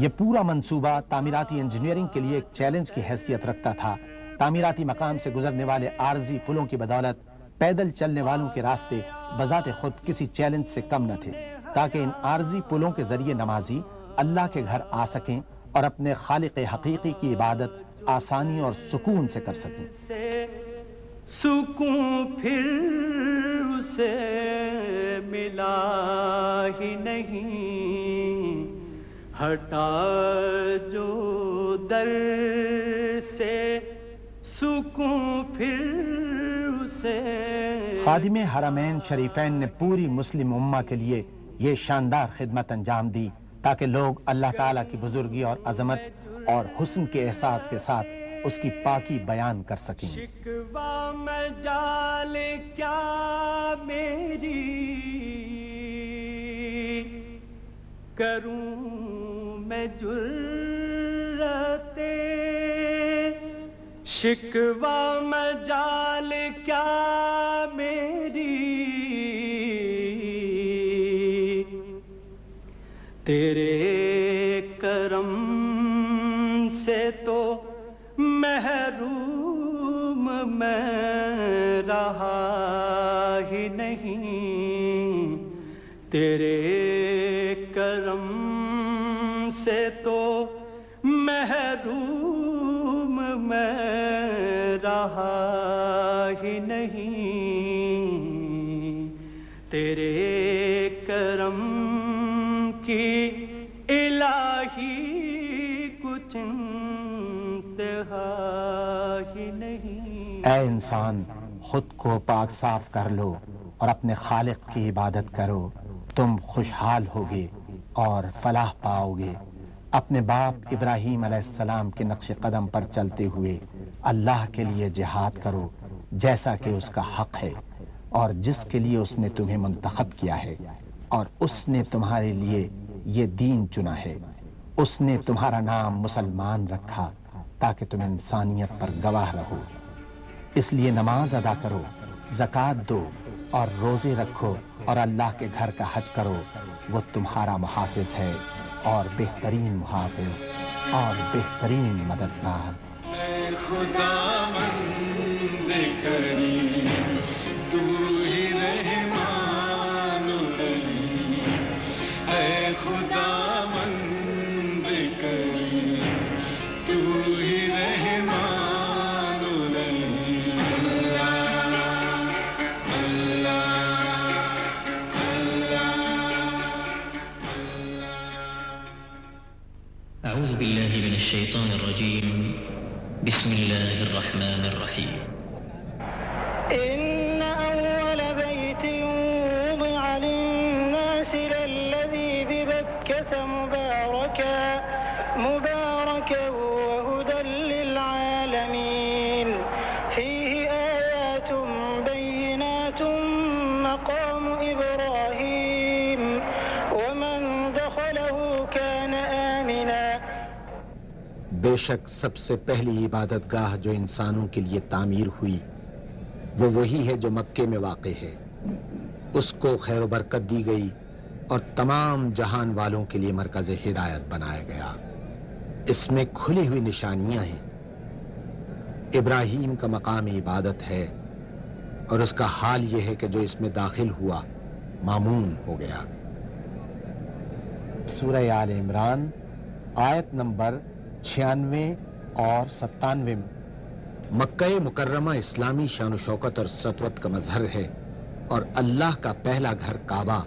یہ پورا منصوبہ تعمیراتی انجینئرنگ کے لیے ایک چیلنج کی حیثیت رکھتا تھا۔ تعمیراتی مقام سے گزرنے والے عارضی پلوں کی بدولت پیدل چلنے والوں کے راستے بذات خود کسی چیلنج سے کم نہ تھے، تاکہ ان عارضی پلوں کے ذریعے نمازی اللہ کے گھر آ سکیں اور اپنے خالق حقیقی کی عبادت آسانی اور سکون سے کر سکیں۔ سکون پھر اسے ملا ہی نہیں، ہٹا جو در سے سکون پھر اسے۔ خادم حرمین شریفین نے پوری مسلم امہ کے لیے یہ شاندار خدمت انجام دی تاکہ لوگ اللہ تعالیٰ کی بزرگی اور عظمت اور حسن کے احساس کے ساتھ اس کی پاکی بیان کر سکیں۔ شکوہ مجال کیا میری کروں میں جرت، شکوہ مجال کیا میری تیرے کرم سے تو محروم میں رہا ہی نہیں، تیرے کرم سے تو محروم میں رہا ہی نہیں، تیرے کرم کی الہی کچھ انتہا ہی نہیں۔ اے انسان، خود کو پاک صاف کر لو اور اپنے خالق کی عبادت کرو، تم خوشحال ہوگے اور فلاح پاؤ گے۔ اپنے باپ ابراہیم علیہ السلام کے نقش قدم پر چلتے ہوئے اللہ کے لیے جہاد کرو، جیسا کہ اس کا حق ہے اور جس کے لیے اس نے تمہیں منتخب کیا ہے، اور اس نے تمہارے لیے یہ دین چنا ہے۔ اس نے تمہارا نام مسلمان رکھا تاکہ تم انسانیت پر گواہ رہو، اس لیے نماز ادا کرو، زکوٰۃ دو اور روزے رکھو اور اللہ کے گھر کا حج کرو، وہ تمہارا محافظ ہے اور بہترین محافظ اور بہترین مددگار۔ اے خداوند کریم تو ہی رحمان رحیم، اے خداوند کریم تو ہی رحمان رحیم، اللہ أعوذ بالله من الشيطان الرجيم بسم الله الرحمن الرحيم إن أول بيت وضع للناس للذي ببكة مباركا وهدى للعالمين فيه آيات بينات مقام إبراهيم ومن دخله كان آمنا۔ بے شک سب سے پہلی عبادت گاہ جو انسانوں کے لیے تعمیر ہوئی وہ وہی ہے جو مکے میں واقع ہے، اس کو خیر و برکت دی گئی اور تمام جہان والوں کے لیے مرکز ہدایت بنایا گیا۔ اس میں کھلی ہوئی نشانیاں ہیں۔ ابراہیم کا مقام عبادت ہے اور اس کا حال یہ ہے کہ جو اس میں داخل ہوا مامون ہو گیا۔ سورہ آل عمران آیت نمبر 96 اور 97 میں مکہ مکرمہ اسلامی شان و شوکت اور سطوت کا مظہر ہے اور اللہ کا پہلا گھر کعبہ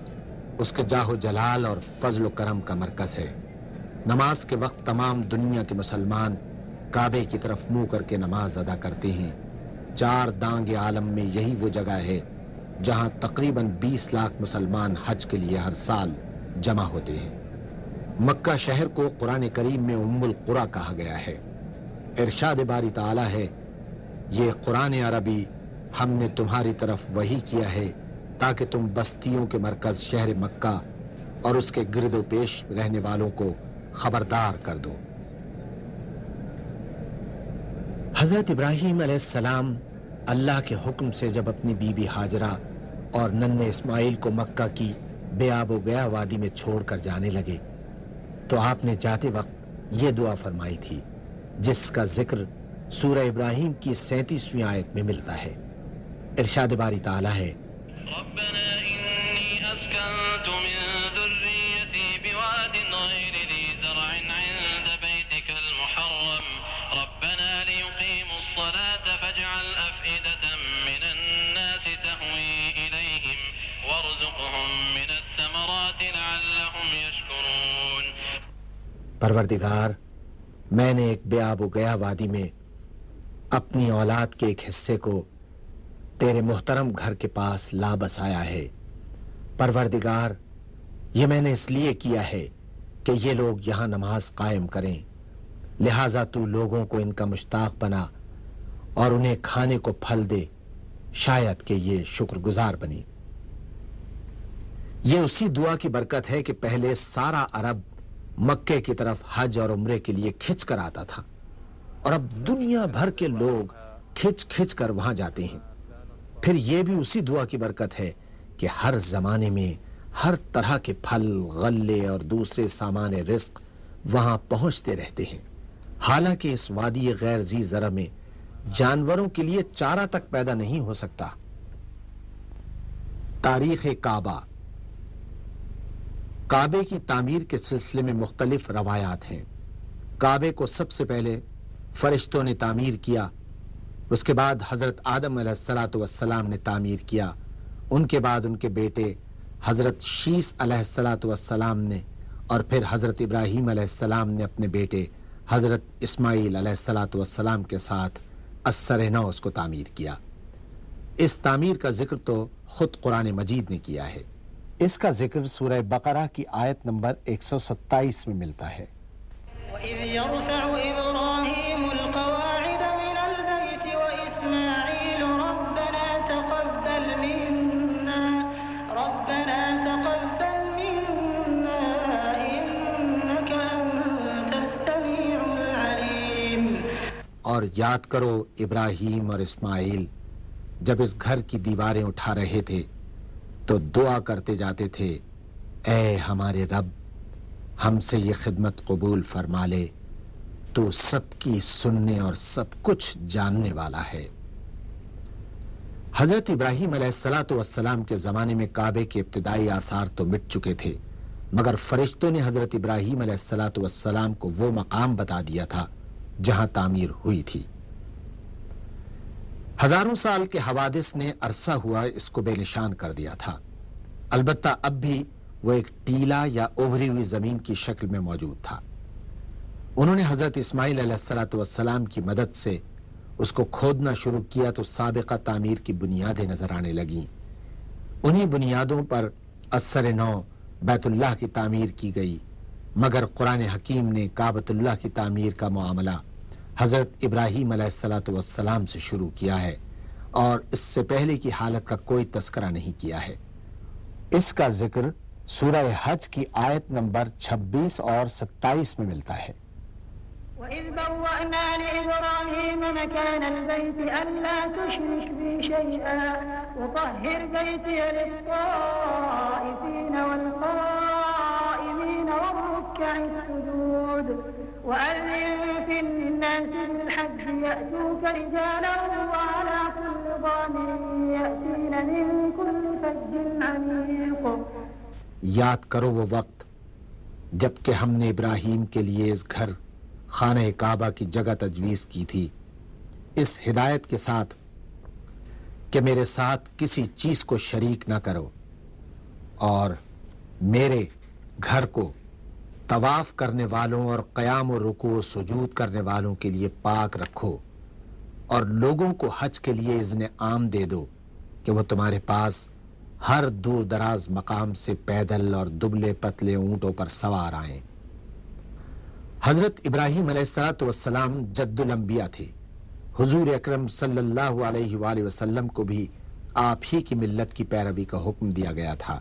اس کے جاہ و جلال اور فضل و کرم کا مرکز ہے۔ نماز کے وقت تمام دنیا کے مسلمان کعبے کی طرف منہ کر کے نماز ادا کرتے ہیں۔ 4 دانگ عالم میں یہی وہ جگہ ہے جہاں تقریباً 20 لاکھ مسلمان حج کے لیے ہر سال جمع ہوتے ہیں۔ مکہ شہر کو قرآن کریم میں ام القریٰ کہا گیا ہے۔ ارشاد باری تعالی ہے، یہ قرآن عربی ہم نے تمہاری طرف وحی کیا ہے تاکہ تم بستیوں کے مرکز شہر مکہ اور اس کے گرد و پیش رہنے والوں کو خبردار کر دو۔ حضرت ابراہیم علیہ السلام اللہ کے حکم سے جب اپنی بیوی ہاجرہ اور ننھے اسماعیل کو مکہ کی بے آب و گیا وادی میں چھوڑ کر جانے لگے تو آپ نے جاتے وقت یہ دعا فرمائی تھی جس کا ذکر سورہ ابراہیم کی 37ویں آیت میں ملتا ہے۔ ارشاد باری تعالی ہے، ربنا إني أسكنت من ذريتي بواد غير ذي زرع عند بيتك المحرم ربنا ليقيموا الصلاة فاجعل أفئدة من الناس تهوي إليهم وارزقهم من الثمرات لعلهم يشكرون۔ پروردگار، میں نے ایک بے آب و گیا وادی میں اپنی اولاد کے ایک حصے کو تیرے محترم گھر کے پاس لا بسایا ہے۔ پروردگار، یہ میں نے اس لیے کیا ہے کہ یہ لوگ یہاں نماز قائم کریں، لہٰذا تو لوگوں کو ان کا مشتاق بنا اور انہیں کھانے کو پھل دے، شاید کہ یہ شکر گزار بنی۔ یہ اسی دعا کی برکت ہے کہ پہلے سارا عرب مکے کی طرف حج اور عمرے کے لیے کھچ کر آتا تھا اور اب دنیا بھر کے لوگ کھچ کھچ کر وہاں جاتے ہیں۔ پھر یہ بھی اسی دعا کی برکت ہے کہ ہر زمانے میں ہر طرح کے پھل، غلے اور دوسرے سامان رزق وہاں پہنچتے رہتے ہیں، حالانکہ اس وادی غیر ذی زرع میں جانوروں کے لیے چارہ تک پیدا نہیں ہو سکتا۔ تاریخ کعبہ۔ کعبے کی تعمیر کے سلسلے میں مختلف روایات ہیں۔ کعبے کو سب سے پہلے فرشتوں نے تعمیر کیا، اس کے بعد حضرت آدم علیہ السلام نے تعمیر کیا، ان کے بعد ان کے بیٹے حضرت شیس علیہ السلام نے، اور پھر حضرت ابراہیم علیہ السلام نے اپنے بیٹے حضرت اسماعیل علیہ السلام کے ساتھ اثر نو اس کو تعمیر کیا۔ اس تعمیر کا ذکر تو خود قرآن مجید نے کیا ہے۔ اس کا ذکر سورہ بقرہ کی آیت نمبر 127 میں ملتا ہے۔ وَإِذْ يَرْفَعُ إِبْرَاهِيمُ الْقَوَاعِدَ مِنَ الْبَيْتِ وَإِسْمَاعِيلُ رَبَّنَا تَقَبَّلْ مِنَّا إِنَّكَ أَنْتَ یاد کرو ابراہیم اور اسماعیل جب اس گھر کی دیواریں اٹھا رہے تھے تو دعا کرتے جاتے تھے، اے ہمارے رب ہم سے یہ خدمت قبول فرما لے، تو سب کی سننے اور سب کچھ جاننے والا ہے۔ حضرت ابراہیم علیہ السلام کے زمانے میں کعبے کے ابتدائی آثار تو مٹ چکے تھے، مگر فرشتوں نے حضرت ابراہیم علیہ السلام کو وہ مقام بتا دیا تھا جہاں تعمیر ہوئی تھی۔ ہزاروں سال کے حوادث نے عرصہ ہوا اس کو بے نشان کر دیا تھا، البتہ اب بھی وہ ایک ٹیلا یا ابھری ہوئی زمین کی شکل میں موجود تھا۔ انہوں نے حضرت اسماعیل علیہ السلام کی مدد سے اس کو کھودنا شروع کیا تو سابقہ تعمیر کی بنیادیں نظر آنے لگیں۔ انہی بنیادوں پر اثر نو بیت اللہ کی تعمیر کی گئی، مگر قرآن حکیم نے کعبۃ اللہ کی تعمیر کا معاملہ حضرت ابراہیم علیہ السلام سے شروع کیا ہے اور اس سے پہلے کی حالت کا کوئی تذکرہ نہیں کیا ہے۔ اس کا ذکر سورہ حج کی آیت نمبر 26 اور 27 میں ملتا ہے۔ وَإِذْ بَوَّأْنَا لِإِبْرَاهِيمَ مَكَانَ الْبَيْتِ أَلَّا تُشْرِكْ بِي شَيْئًا وَطَهِّرْ بَيْتِيَ لِلطَّائِفِينَ وَالْقَائِمِينَ وَالرُّكَّعِ السُّجُودِ وَأَذِّن فِي النَّاسِ بِالْحَجِّ يَأْتُوكَ رِجَالًا وَعَلَى كُلِّ ضَامِرٍ يَأْتِينَ مِن كُلِّ فَجٍّ عَمِيقٍ۔ یاد کرو وہ وقت جب کہ ہم نے ابراہیم کے لیے اس گھر خانہ کعبہ کی جگہ تجویز کی تھی، اس ہدایت کے ساتھ کہ میرے ساتھ کسی چیز کو شریک نہ کرو اور میرے گھر کو طواف کرنے والوں اور قیام و رکوع و سجود کرنے والوں کے لیے پاک رکھو، اور لوگوں کو حج کے لیے اذن عام دے دو کہ وہ تمہارے پاس ہر دور دراز مقام سے پیدل اور دبلے پتلے اونٹوں پر سوار آئیں۔ حضرت ابراہیم علیہ السلام جد الانبیاء تھے۔ حضور اکرم صلی اللہ علیہ وآلہ وسلم کو بھی آپ ہی کی ملت کی پیروی کا حکم دیا گیا تھا۔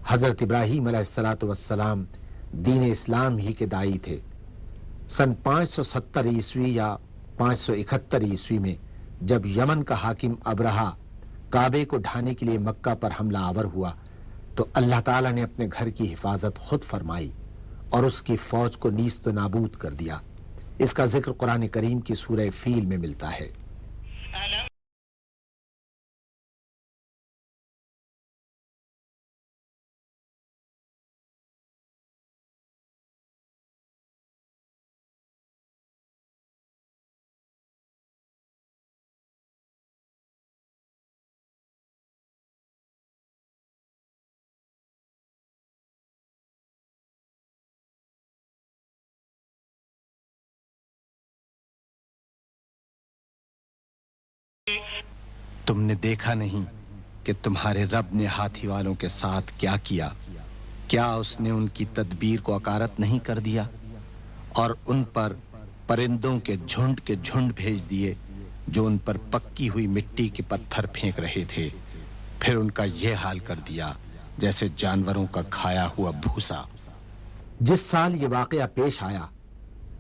حضرت ابراہیم علیہ السلام دین اسلام ہی کے داعی تھے۔ سن 570 عیسوی یا 571 عیسوی میں جب یمن کا حاکم ابرہہ کعبے کو ڈھانے کے لیے مکہ پر حملہ آور ہوا تو اللہ تعالیٰ نے اپنے گھر کی حفاظت خود فرمائی اور اس کی فوج کو نیست و نابود کر دیا۔ اس کا ذکر قرآن کریم کی سورہ فیل میں ملتا ہے۔ تم نے دیکھا نہیں کہ تمہارے رب نے ہاتھی والوں کے ساتھ کیا کیا؟ کیا اس نے ان کی تدبیر کو اکارت نہیں کر دیا اور ان پر پرندوں کے جھنڈ بھیج دیے جو ان پر پکی ہوئی مٹی کے پتھر پھینک رہے تھے، پھر ان کا یہ حال کر دیا جیسے جانوروں کا کھایا ہوا بھوسا۔ جس سال یہ واقعہ پیش آیا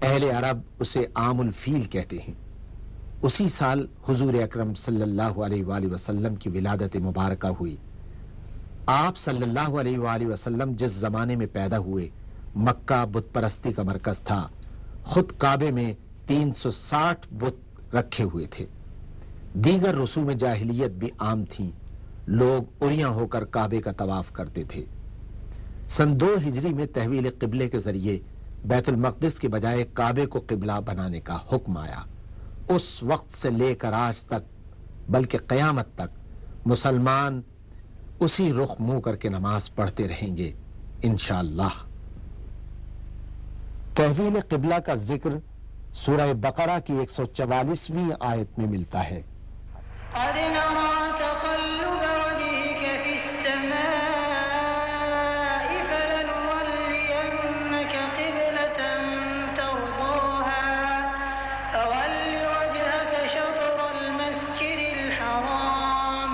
اہل عرب اسے عام الفیل کہتے ہیں۔ اسی سال حضور اکرم صلی اللہ علیہ وآلہ وسلم کی ولادت مبارکہ ہوئی۔ آپ صلی اللہ علیہ وآلہ وسلم جس زمانے میں پیدا ہوئے مکہ بت پرستی کا مرکز تھا، خود کعبے میں 360 بت رکھے ہوئے تھے۔ دیگر رسوم جاہلیت بھی عام تھیں، لوگ اریاں ہو کر کعبے کا طواف کرتے تھے۔ سن 2 ہجری میں تحویل قبلے کے ذریعے بیت المقدس کے بجائے کعبے کو قبلہ بنانے کا حکم آیا۔ اس وقت سے لے کر آج تک بلکہ قیامت تک مسلمان اسی رخ منہ کر کے نماز پڑھتے رہیں گے انشاءاللہ۔ تحویل قبلہ کا ذکر سورہ بقرہ کی 144ویں آیت میں ملتا ہے۔ قد نرى تقلب وجهك في السماء فلنولينك قبلة ترضاها فول وجهك شطر المسجد الحرام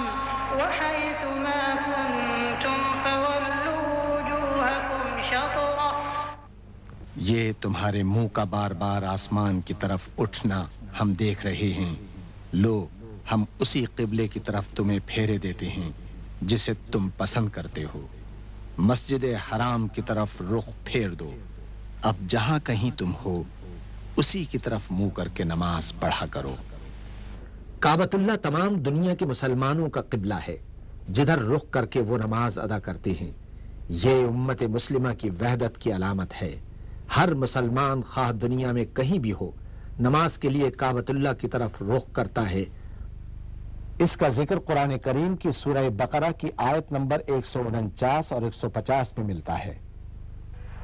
وحيث ما كنتم فولوا وجوهكم شطره۔ یہ تمہارے منہ کا بار بار آسمان کی طرف اٹھنا ہم دیکھ رہے ہیں، لو ہم اسی قبلے کی طرف تمہیں پھیرے دیتے ہیں جسے تم پسند کرتے ہو، مسجد حرام کی طرف رخ پھیر دو، اب جہاں کہیں تم ہو اسی کی طرف منہ کر کے نماز پڑھا کرو۔ کعبۃ اللہ تمام دنیا کے مسلمانوں کا قبلہ ہے، جدھر رخ کر کے وہ نماز ادا کرتے ہیں۔ یہ امت مسلمہ کی وحدت کی علامت ہے۔ ہر مسلمان خواہ دنیا میں کہیں بھی ہو نماز کے لیے کعبۃ اللہ کی طرف رخ کرتا ہے۔ اس کا ذکر قرآن کریم کی سورہ بقرہ کی آیت نمبر 149 اور 150 میں ملتا ہے۔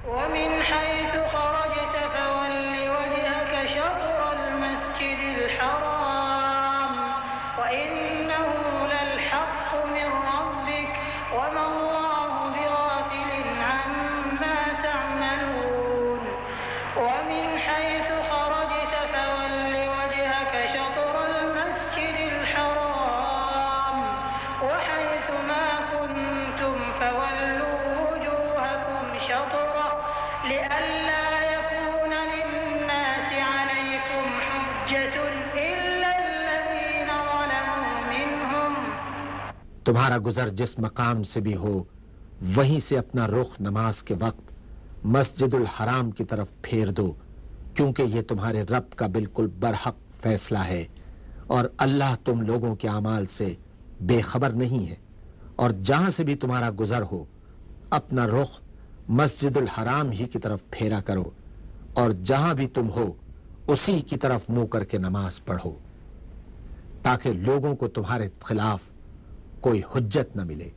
ومن حيث خرجت فول وجهك شطر المسجد الحرام وإنه للحق من ربك وما الله بغافل عما تعملون ومن حيث خرجت فول وجهك شطر المسجد الحرام وحيث ما كنتم فولوا وجوهكم شطره لئلا يكون للناس عليكم حجة إلا الذين ظلموا منهم۔ تمہارا گزر جس مقام سے بھی ہو وہیں سے اپنا رخ نماز کے وقت مسجد الحرام کی طرف پھیر دو، کیونکہ یہ تمہارے رب کا بالکل برحق فیصلہ ہے، اور اللہ تم لوگوں کے اعمال سے بے خبر نہیں ہے۔ اور جہاں سے بھی تمہارا گزر ہو اپنا رخ مسجد الحرام ہی کی طرف پھیرا کرو، اور جہاں بھی تم ہو اسی کی طرف منہ کر کے نماز پڑھو، تاکہ لوگوں کو تمہارے خلاف کوئی حجت نہ ملے۔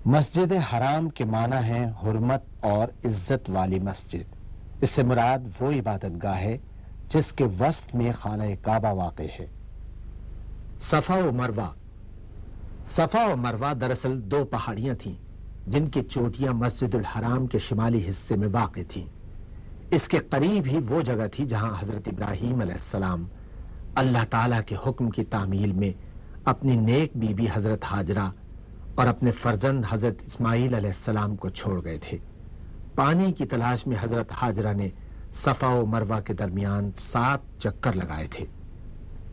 مسجد حرام کے معنی ہے حرمت اور عزت والی مسجد۔ اس سے مراد وہ عبادت گاہ ہے جس کے وسط میں خانہ کعبہ واقع ہے۔ صفا و مروہ۔ صفا و مروہ دراصل دو پہاڑیاں تھیں جن کی چوٹیاں مسجد الحرام کے شمالی حصے میں واقع تھیں۔ اس کے قریب ہی وہ جگہ تھی جہاں حضرت ابراہیم علیہ السلام اللہ تعالیٰ کے حکم کی تعمیل میں اپنی نیک بی بی حضرت ہاجرہ اور اپنے فرزند حضرت اسماعیل علیہ السلام کو چھوڑ گئے تھے۔ پانی کی تلاش میں حضرت ہاجرہ نے صفا و مروہ کے درمیان 7 چکر لگائے تھے۔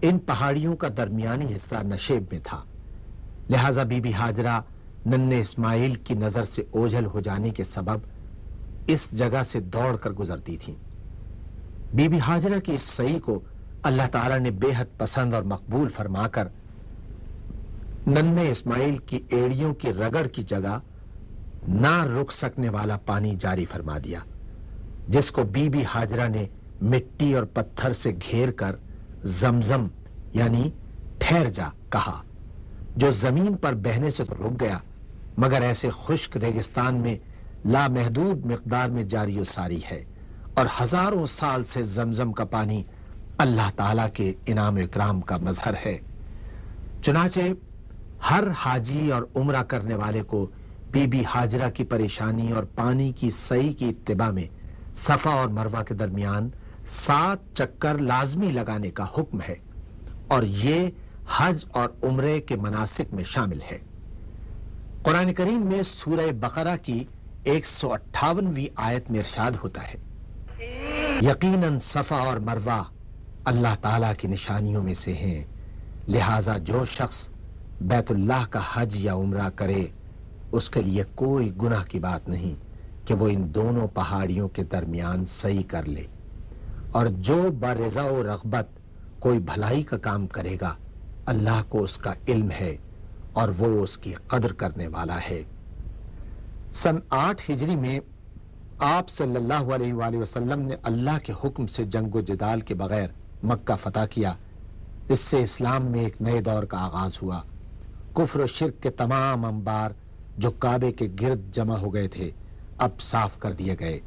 ان پہاڑیوں کا درمیانی حصہ نشیب میں تھا، لہذا بی بی ہاجرہ ننھے اسماعیل کی نظر سے اوجھل ہو جانے کے سبب اس جگہ سے دوڑ کر گزرتی تھیں۔ بی بی ہاجرہ کی اس سعی کو اللہ تعالیٰ نے بے حد پسند اور مقبول فرما کر ننھے اسماعیل کی ایڑیوں کی رگڑ کی جگہ نہ رک سکنے والا پانی جاری فرما دیا، جس کو بی بی ہاجرہ نے مٹی اور پتھر سے گھیر کر زمزم یعنی ٹھہر جا کہا، جو زمین پر بہنے سے تو رک گیا مگر ایسے خشک ریگستان میں لامحدود مقدار میں جاری و ساری ہے، اور ہزاروں سال سے زمزم کا پانی اللہ تعالیٰ کے انعام و اکرام کا مظہر ہے۔ چنانچہ ہر حاجی اور عمرہ کرنے والے کو بی بی ہاجرہ کی پریشانی اور پانی کی سعی کی اتباع میں صفا اور مروہ کے درمیان 7 چکر لازمی لگانے کا حکم ہے، اور یہ حج اور عمرے کے مناسک میں شامل ہے۔ قرآن کریم میں سورہ بقرہ کی 158ویں آیت میں ارشاد ہوتا ہے، یقیناً صفا اور مروہ اللہ تعالیٰ کی نشانیوں میں سے ہیں، لہٰذا جو شخص بیت اللہ کا حج یا عمرہ کرے اس کے لیے کوئی گناہ کی بات نہیں کہ وہ ان دونوں پہاڑیوں کے درمیان سعی کر لے، اور جو برضا و رغبت کوئی بھلائی کا کام کرے گا اللہ کو اس کا علم ہے اور وہ اس کی قدر کرنے والا ہے۔ سن 8 ہجری میں آپ صلی اللہ علیہ وآلہ وسلم نے اللہ کے حکم سے جنگ و جدال کے بغیر مکہ فتح کیا۔ اس سے اسلام میں ایک نئے دور کا آغاز ہوا۔ کفر و شرک کے تمام انبار جو کعبے کے گرد جمع ہو گئے تھے اب صاف کر دیے گئے۔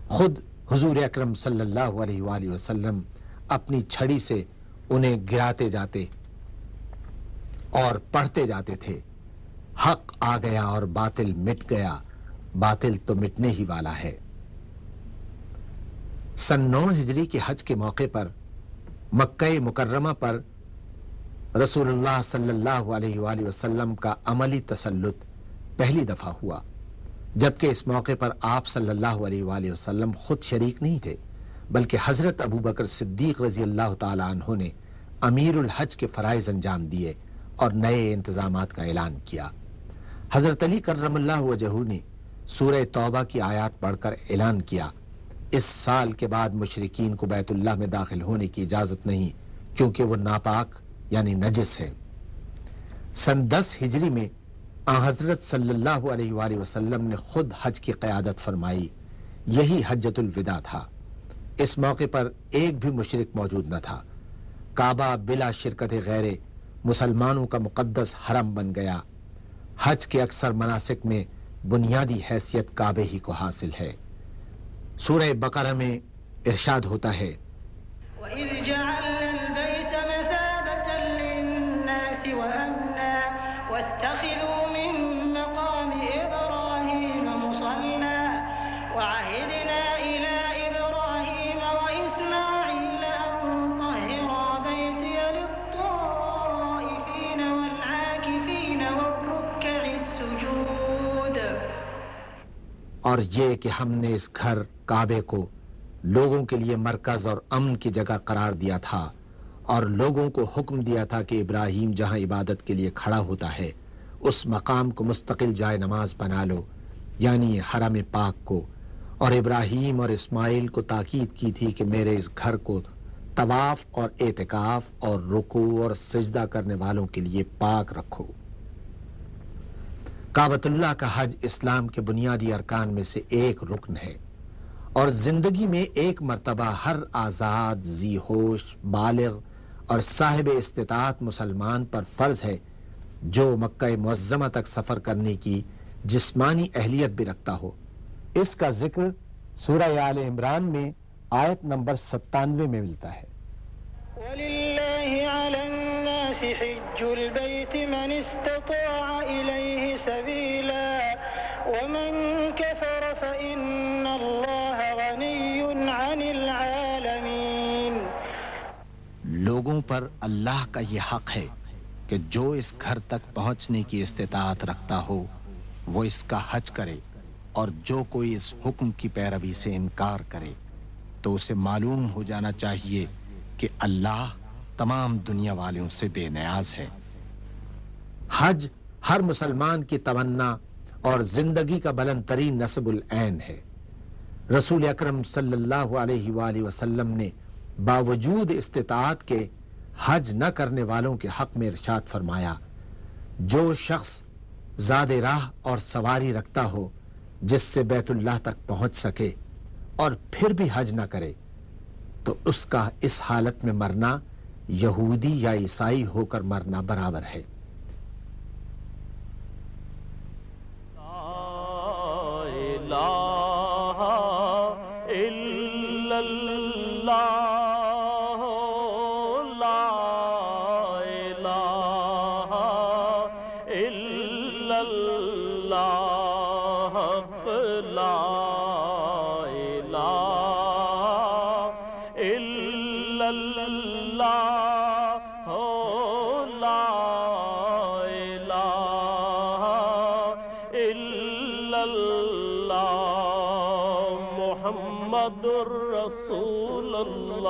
خود حضور اکرم صلی اللہ علیہ وآلہ وسلم اپنی چھڑی سے انہیں گراتے جاتے اور پڑھتے جاتے تھے، حق آ گیا اور باطل مٹ گیا، باطل تو مٹنے ہی والا ہے۔ سن 9 ہجری کے حج کے موقع پر مکہ مکرمہ پر رسول اللہ صلی اللہ علیہ وآلہ وسلم کا عملی تسلط پہلی دفعہ ہوا، جبکہ اس موقع پر آپ صلی اللہ علیہ وآلہ وسلم خود شریک نہیں تھے بلکہ حضرت ابو بکر صدیق رضی اللہ تعالی عنہ نے امیر الحج کے فرائض انجام دیے اور نئے انتظامات کا اعلان کیا۔ حضرت علی کرم اللہ وجہہ نے سورہ توبہ کی آیات پڑھ کر اعلان کیا، اس سال کے بعد مشرکین کو بیت اللہ میں داخل ہونے کی اجازت نہیں کیونکہ وہ ناپاک یعنی نجس ہے۔ سن 10 ہجری میں حضرت صلی اللہ علیہ وآلہ وسلم نے خود حج کی قیادت فرمائی، یہی حجۃ الوداع تھا۔ اس موقع پر ایک بھی مشرک موجود نہ تھا۔ کعبہ بلا شرکت غیر مسلمانوں کا مقدس حرم بن گیا۔ حج کے اکثر مناسک میں بنیادی حیثیت کعبے ہی کو حاصل ہے۔ سورہ بقرہ میں ارشاد ہوتا ہے، وَإِذْ جَعَلْنَا الْبَيْتَ مَثَابَةً لِلنَّاسِ وَأَمْنًا وَاتَّخِذُوا مِن مَّقَامِ إِبْرَاهِيمَ مُصَلًّى وَعَهِدْنَا إِلَىٰ إِبْرَاهِيمَ وَإِسْمَاعِيلَ أَن طَهِّرَا بَيْتِيَ لِلطَّائِفِينَ وَالْعَاكِفِينَ وَالرُّكَّعِ السُّجُودِ۔ اور یہ کہ ہم نے اس گھر کعبے کو لوگوں کے لیے مرکز اور امن کی جگہ قرار دیا تھا، اور لوگوں کو حکم دیا تھا کہ ابراہیم جہاں عبادت کے لیے کھڑا ہوتا ہے اس مقام کو مستقل جائے نماز بنا لو، یعنی حرم پاک کو، اور ابراہیم اور اسماعیل کو تاکید کی تھی کہ میرے اس گھر کو طواف اور اعتکاف اور رکوع اور سجدہ کرنے والوں کے لیے پاک رکھو۔ کعبۃ اللہ کا حج اسلام کے بنیادی ارکان میں سے ایک رکن ہے، اور زندگی میں ایک مرتبہ ہر آزاد، ذی ہوش، بالغ اور صاحب استطاعت مسلمان پر فرض ہے جو مکہ معظمہ تک سفر کرنے کی جسمانی اہلیت بھی رکھتا ہو۔ اس کا ذکر سورہ آل عمران میں آیت نمبر 97 میں ملتا ہے۔ وَلِلَّهِ عَلَى النَّاسِ حِجُّ الْبَيْتِ مَنِ اسْتَطَاعَ إِلَيْهِ سَبِيلًا وَمَن كَفَرَ فَإِنَّ اللَّهَ غَنِيٌّ عَنِ الْعَالَمِينَ۔ لوگوں پر اللہ کا یہ حق ہے کہ جو اس گھر تک پہنچنے کی استطاعت رکھتا ہو وہ اس کا حج کرے، اور جو کوئی اس حکم کی پیروی سے انکار کرے تو اسے معلوم ہو جانا چاہیے کہ اللہ تمام دنیا والوں سے بے نیاز ہے۔ حج ہر مسلمان کی تمنا اور زندگی کا بلند ترین نصب العین ہے۔ رسول اکرم صلی اللہ علیہ وآلہ وسلم نے باوجود استطاعت کے حج نہ کرنے والوں کے حق میں ارشاد فرمایا، جو شخص زاد راہ اور سواری رکھتا ہو جس سے بیت اللہ تک پہنچ سکے اور پھر بھی حج نہ کرے تو اس کا اس حالت میں مرنا یہودی یا عیسائی ہو کر مرنا برابر ہے۔ لا الہ الا اللہ، لا الہ الا اللہ، لا الہ الا اللہ، لا الہ الا اللہ، محمد الرسول اللہ۔